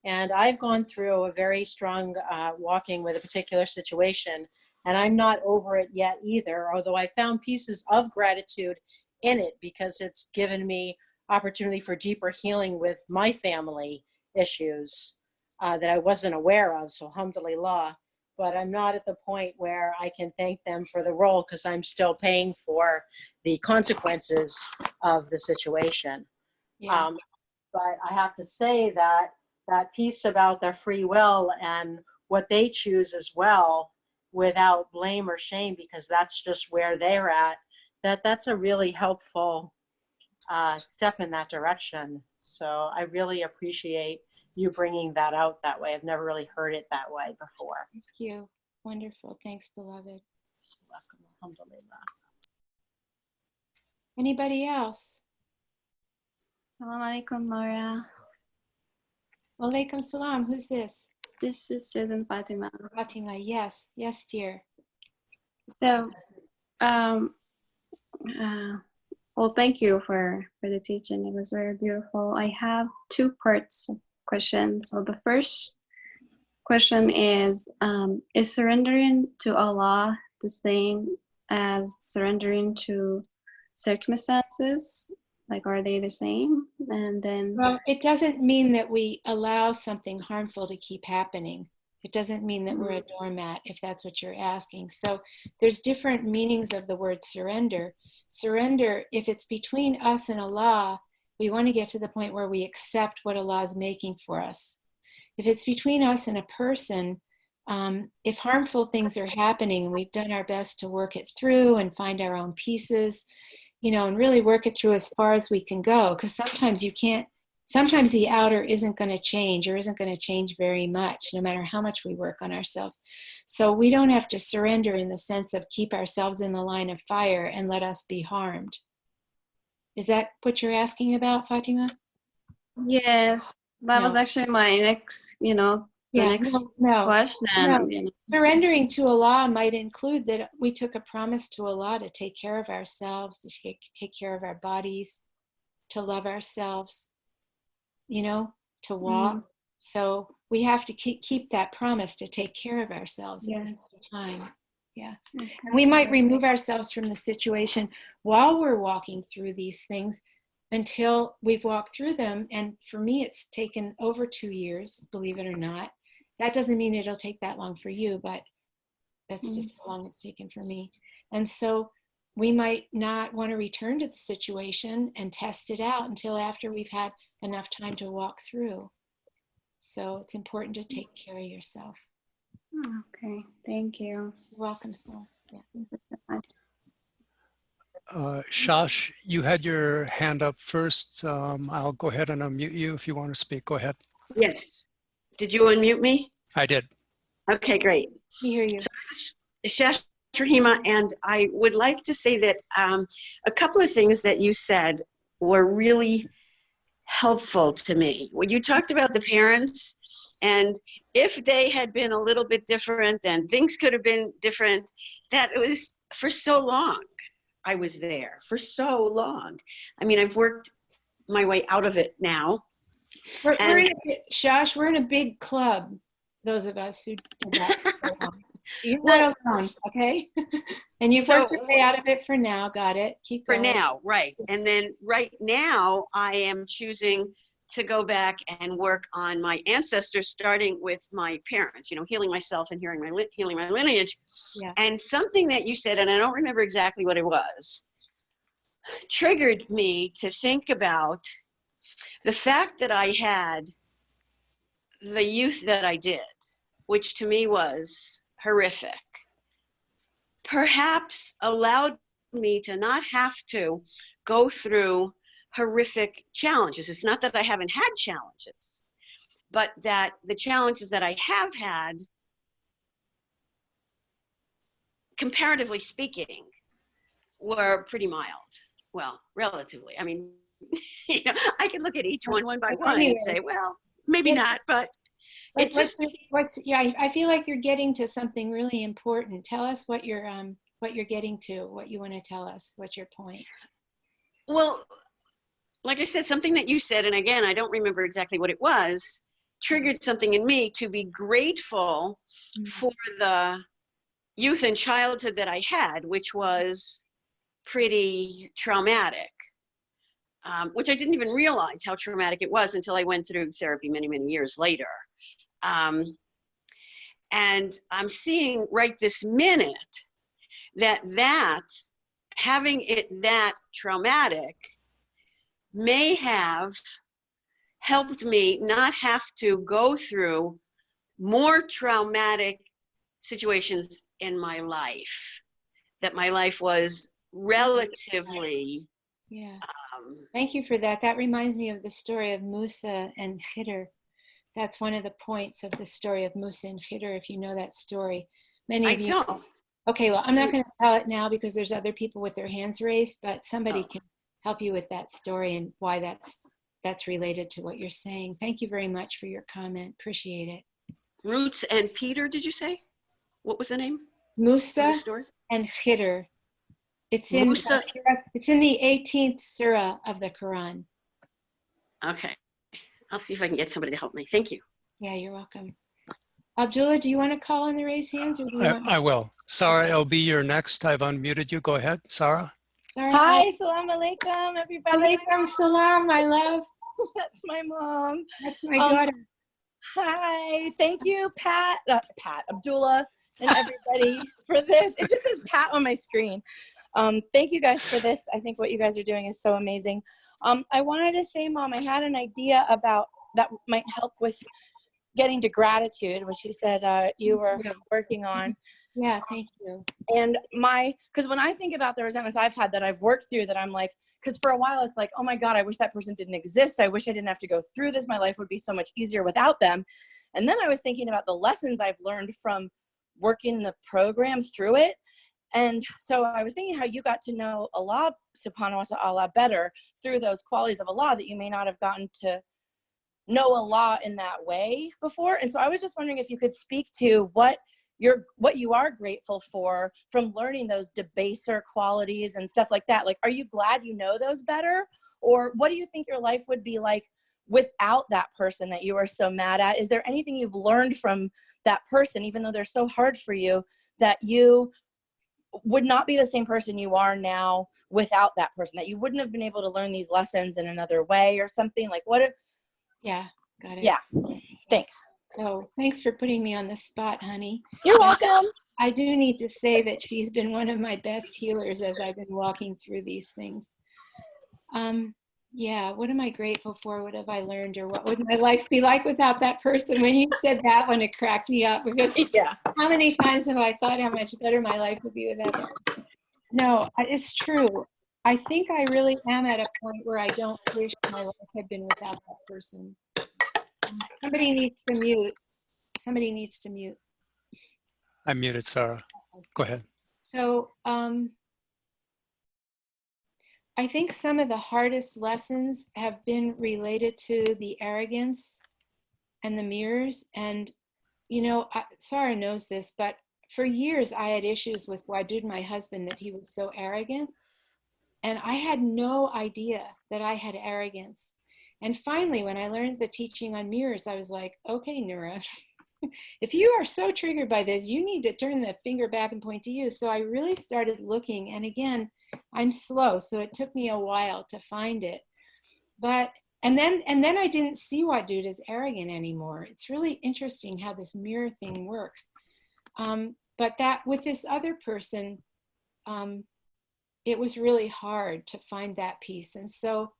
And I've gone through a very strong walking with a particular situation, and I'm not over it yet either, although I found pieces of gratitude in it because it's given me opportunity for deeper healing with my family issues that I wasn't aware of, so alhamdulillah. but I'm not at the point where I can thank them for the role because I'm still paying for the consequences of the situation. Yeah. But I have to say that that piece about their free will and what they choose as well, without blame or shame, because that's just where they're at, that's a really helpful step in that direction. So I really appreciate you bringing that out that way. I've never really heard it that way before. Thank you. Wonderful. Thanks, beloved. Welcome. Alhamdulillah. Anybody else? Assalamu alaikum, Nura. Walaikum salam. Who's this? This is Susan Fatima. Fatima. Yes. Yes, dear. So, well, thank you for the teaching. It was very beautiful. I have two parts of questions. So the first question is surrendering to Allah the same as surrendering to circumstances? Like, are they the same? And then, Well, it doesn't mean that we allow something harmful to keep happening. It doesn't mean that we're a doormat, if that's what you're asking. So there's different meanings of the word surrender. Surrender, if it's between us and Allah, we want to get to the point where we accept what Allah is making for us. If it's between us and a person, if harmful things are happening and we've done our best to work it through and find our own pieces, you know, and really work it through as far as we can go, because sometimes you can't, sometimes the outer isn't going to change or isn't going to change very much, no matter how much we work on ourselves. So we don't have to surrender in the sense of keep ourselves in the line of fire and let us be harmed. Is that what you're asking about, Fatima? yes, that was actually my next, next question. No. Surrendering to Allah might include that we took a promise to Allah to take care of ourselves, to take care of our bodies, to love ourselves, to walk. So we have to keep that promise to take care of ourselves at the same time. Yeah. Okay. And we might remove ourselves from the situation while we're walking through these things until we've walked through them. And for me, it's taken over 2 years, believe it or not. That doesn't mean it'll take that long for you, but that's just how long it's taken for me. And so we might not want to return to the situation and test it out until after we've had enough time to walk through. So it's important to take care of yourself. Okay, thank you. You're welcome, Sol. Yeah. Shash, you had your hand up first. I'll go ahead and unmute you if you want to speak. Go ahead. Yes. Did you unmute me? I did. Okay, great. We hear you. So this is Shash Rahima, and I would like to say that a couple of things that you said were really helpful to me. When you talked about the parents, and if they had been a little bit different and things could have been different, that it was for so long. I was there for so long. I mean, I've worked my way out of it now. Shash, we're in a big club, those of us who did that for so long. You're not alone, okay? And you've worked your way out of it for now. Got it. Keep going. For now, right. And then right now, I am choosing to go back and work on my ancestors, starting with my parents, healing myself and healing my lineage. Yeah. And something that you said, and I don't remember exactly what it was, triggered me to think about the fact that I had the youth that I did, which to me was horrific, perhaps allowed me to not have to go through horrific challenges. It's not that I haven't had challenges, but that the challenges that I have had, comparatively speaking, were pretty mild. Well, relatively. I mean, I can look at each one by one and say, well, maybe not, but it's just. I feel like you're getting to something really important. Tell us what you're getting to, what you want to tell us. What's your point? Well, like I said, something that you said, and again, I don't remember exactly what it was, triggered something in me to be grateful for the youth and childhood that I had, which was pretty traumatic, which I didn't even realize how traumatic it was until I went through therapy many, many years later. And I'm seeing right this minute that having it that traumatic may have helped me not have to go through more traumatic situations in my life, that my life was relatively Yeah. Thank you for that. That reminds me of the story of Musa and Khidr. That's one of the points of the story of Musa and Khidr, if you know that story. Many of you don't. Okay, well, I'm not going to tell it now because there's other people with their hands raised, but somebody Oh. can help you with that story and why that's related to what you're saying. Thank you very much for your comment. Appreciate it. Roots and Peter, did you say? What was the name of Musa the story? and Khidr. It's in Musa. it's in the 18th surah of the Quran. Okay. I'll see if I can get somebody to help me. Thank you. Yeah, you're welcome. Abdullah, do you want to call on the raised hands? Or do you want I will. Sarah, LB, you're next. I've unmuted you. Go ahead, Sarah. Sarah, Hi, salam alaikum, everybody. Alaikum salam, my love. That's my mom. That's my daughter. Hi, thank you, Pat, Abdullah, and everybody for this. It just says Pat on my screen. Thank you guys for this. I think what you guys are doing is so amazing. I wanted to say, Mom, I had an idea about that might help with getting to gratitude, which you said you were working on. Yeah, thank you. And because when I think about the resentments I've had that I've worked through, that I'm like, because for a while it's like, oh my God, I wish that person didn't exist. I wish I didn't have to go through this. My life would be so much easier without them. And then I was thinking about the lessons I've learned from working the program through it. And so I was thinking how you got to know Allah subhanahu wa ta'ala better through those qualities of Allah that you may not have gotten to know Allah in that way before. And so I was just wondering if you could speak to what you are grateful for from learning those debaser qualities and stuff like that. Like, are you glad you know those better? Or what do you think your life would be like without that person that you are so mad at? Is there anything you've learned from that person, even though they're so hard for you, that you would not be the same person you are now without that person, that you wouldn't have been able to learn these lessons in another way or something? Like, what if? Yeah, got it. Yeah, thanks. So thanks for putting me on the spot, honey. You're welcome. I do need to say that she's been one of my best healers as I've been walking through these things. Yeah, what am I grateful for? What have I learned? Or what would my life be like without that person? When you said that one, it cracked me up because Yeah. How many times have I thought how much better my life would be without that person? No, it's true. I think I really am at a point where I don't wish my life had been without that person. Somebody needs to mute. Somebody needs to mute. I muted Sarah. Go ahead. So I think some of the hardest lessons have been related to the arrogance and the mirrors. And, you know, Sarah knows this, but for years I had issues with Wadud, my husband, that he was so arrogant. And I had no idea that I had arrogance. And finally, when I learned the teaching on mirrors, I was like, okay, Nura, if you are so triggered by this, you need to turn the finger back and point to you. So I really started looking. And again, I'm slow, so it took me a while to find it. But and then I didn't see Wadud as arrogant anymore. It's really interesting how this mirror thing works. But that with this other person, it was really hard to find that piece. And so,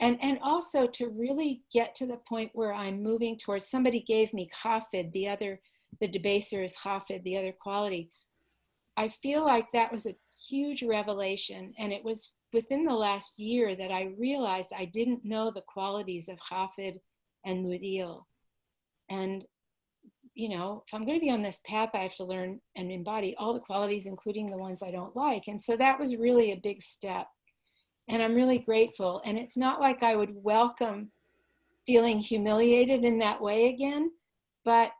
and also to really get to the point where I'm moving towards, somebody gave me khafid, the debaser is khafid, the other quality. I feel like that was a huge revelation. And it was within the last year that I realized I didn't know the qualities of khafid and mudil. And, you know, if I'm going to be on this path, I have to learn and embody all the qualities, including the ones I don't like. And so that was really a big step. And I'm really grateful. And it's not like I would welcome feeling humiliated in that way again. But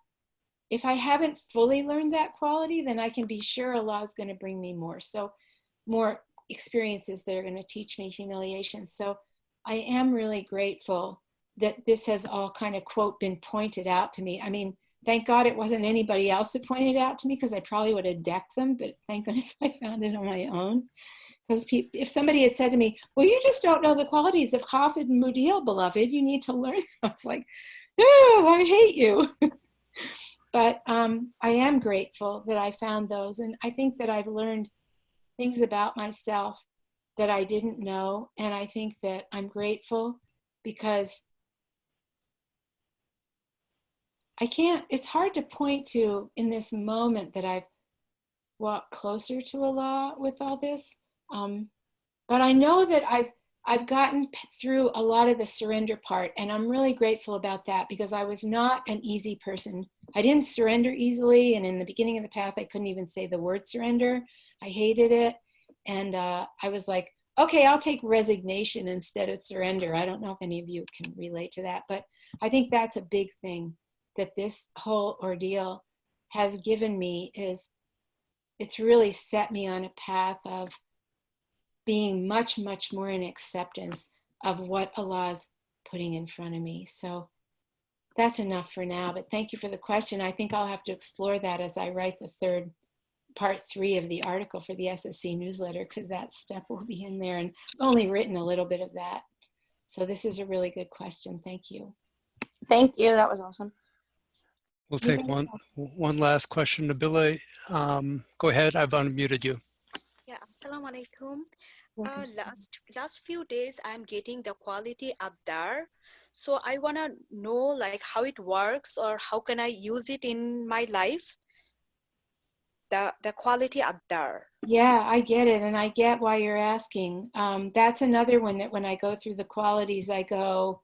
if I haven't fully learned that quality, then I can be sure Allah is going to bring me more. So more experiences that are going to teach me humiliation. So I am really grateful that this has all kind of, quote, been pointed out to me. I mean, thank God it wasn't anybody else who pointed it out to me, because I probably would have decked them. But thank goodness I found it on my own. Because if somebody had said to me, well, you just don't know the qualities of khafid and mudil, beloved, you need to learn. I was like, oh, I hate you. But I am grateful that I found those. And I think that I've learned things about myself that I didn't know. And I think that I'm grateful because it's hard to point to in this moment that I've walked closer to Allah with all this. But I know that I've gotten through a lot of the surrender part, and I'm really grateful about that because I was not an easy person. I didn't surrender easily, and in the beginning of the path, I couldn't even say the word surrender. I hated it, and I was like, okay, I'll take resignation instead of surrender. I don't know if any of you can relate to that, but I think that's a big thing that this whole ordeal has given me is it's really set me on a path of being much, much more in acceptance of what Allah's putting in front of me. So that's enough for now, but thank you for the question. I think I'll have to explore that as I write the part 3 of the article for the SSC newsletter, because that stuff will be in there, and I've only written a little bit of that. So this is a really good question. Thank you. Thank you. That was awesome. We'll take one last question. Nabila, go ahead. I've unmuted you. Yeah, assalamu alaikum. Last few days I'm getting the quality Abdar. So I want to know like how it works or how can I use it in my life? The quality Abdar. Yeah, I get it. And I get why you're asking. That's another one that when I go through the qualities, I go,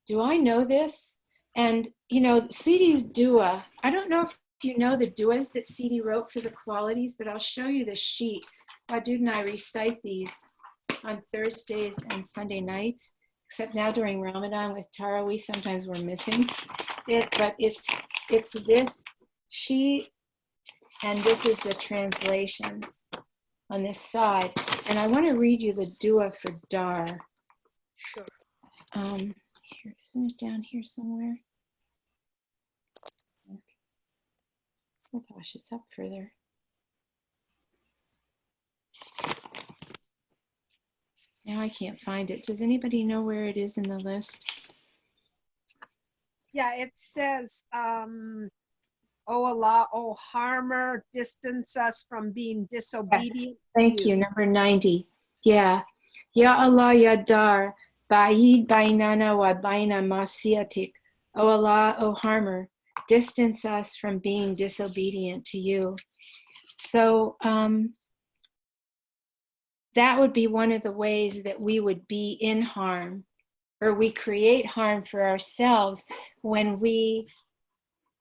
do I know this? And, you know, Sidi's dua, I don't know if you know the duas that Sidi wrote for the qualities, but I'll show you the sheet. Wadud and I recite these on Thursdays and Sunday nights, except now during Ramadan with Tarawih, sometimes we're missing it, but it's this sheet, and this is the translations on this side. And I want to read you the dua for Dar. Sure. Here, isn't it down here somewhere? Oh gosh, it's up further. Now I can't find it. Does anybody know where it is in the list? Yeah, it says, "O Allah, O harmer, distance us from being disobedient." Thank you. Number 90. Yeah. Ya Allah, Ya Dar, Ba'id bainana wa baina masiatik. O Allah, O harmer, distance us from being disobedient to you. So that would be one of the ways that we would be in harm, or we create harm for ourselves when we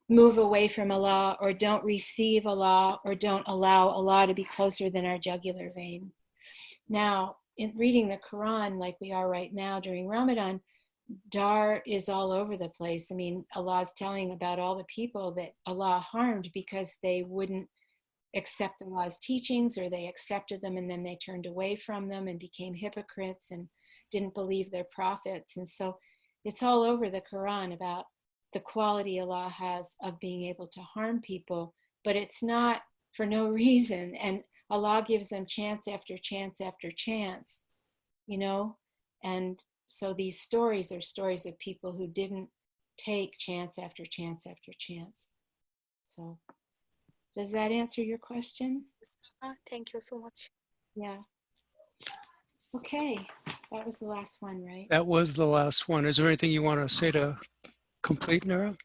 move away from Allah or don't receive Allah or don't allow Allah to be closer than our jugular vein. Now, in reading the Quran like we are right now during Ramadan, Dar is all over the place. I mean, Allah's telling about all the people that Allah harmed because they wouldn't accept Allah's teachings, or they accepted them and then they turned away from them and became hypocrites and didn't believe their prophets. And so it's all over the Quran about the quality Allah has of being able to harm people, but it's not for no reason. And Allah gives them chance after chance after chance, you know? And so these stories are stories of people who didn't take chance after chance after chance. So does that answer your question? Thank you so much. Yeah. Okay, that was the last one, right? That was the last one. Is there anything you want to say to complete, Nura?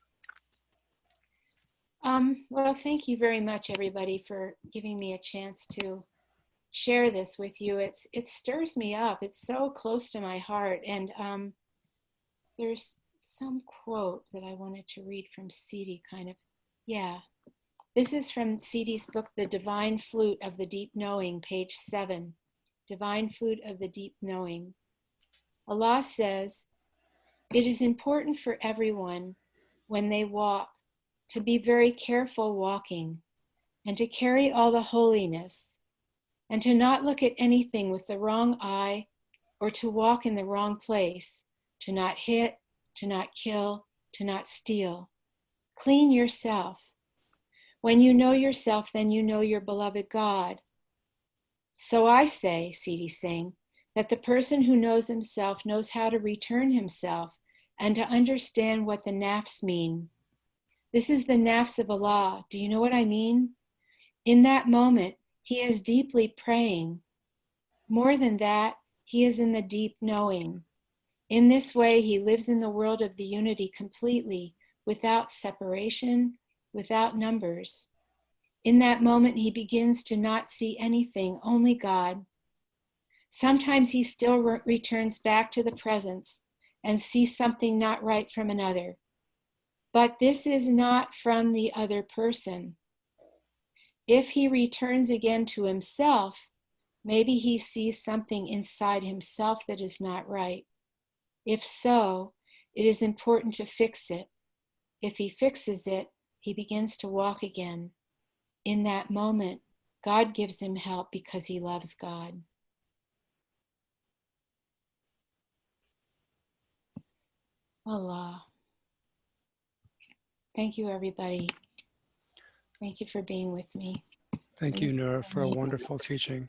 Well, thank you very much, everybody, for giving me a chance to share this with you. It stirs me up. It's so close to my heart. And there's some quote that I wanted to read from Sidi, kind of. Yeah. This is from Sidi's book, The Divine Flute of the Deep Knowing, page 7. Divine Flute of the Deep Knowing. Allah says, "It is important for everyone when they walk to be very careful walking, and to carry all the holiness, and to not look at anything with the wrong eye, or to walk in the wrong place, to not hit, to not kill, to not steal. Clean yourself. When you know yourself, then you know your beloved God. So I say," Sidi's saying, "that the person who knows himself knows how to return himself and to understand what the nafs mean. This is the nafs of Allah. Do you know what I mean? In that moment, he is deeply praying. More than that, he is in the deep knowing. In this way, he lives in the world of the unity completely, without separation, without numbers. In that moment, he begins to not see anything, only God. Sometimes he still returns back to the presence and sees something not right from another. But this is not from the other person. If he returns again to himself, maybe he sees something inside himself that is not right. If so, it is important to fix it. If he fixes it, he begins to walk again. In that moment, God gives him help because he loves God. Allah. Thank you, everybody. Thank you for being with me. Thank you, Nura, for a wonderful teaching.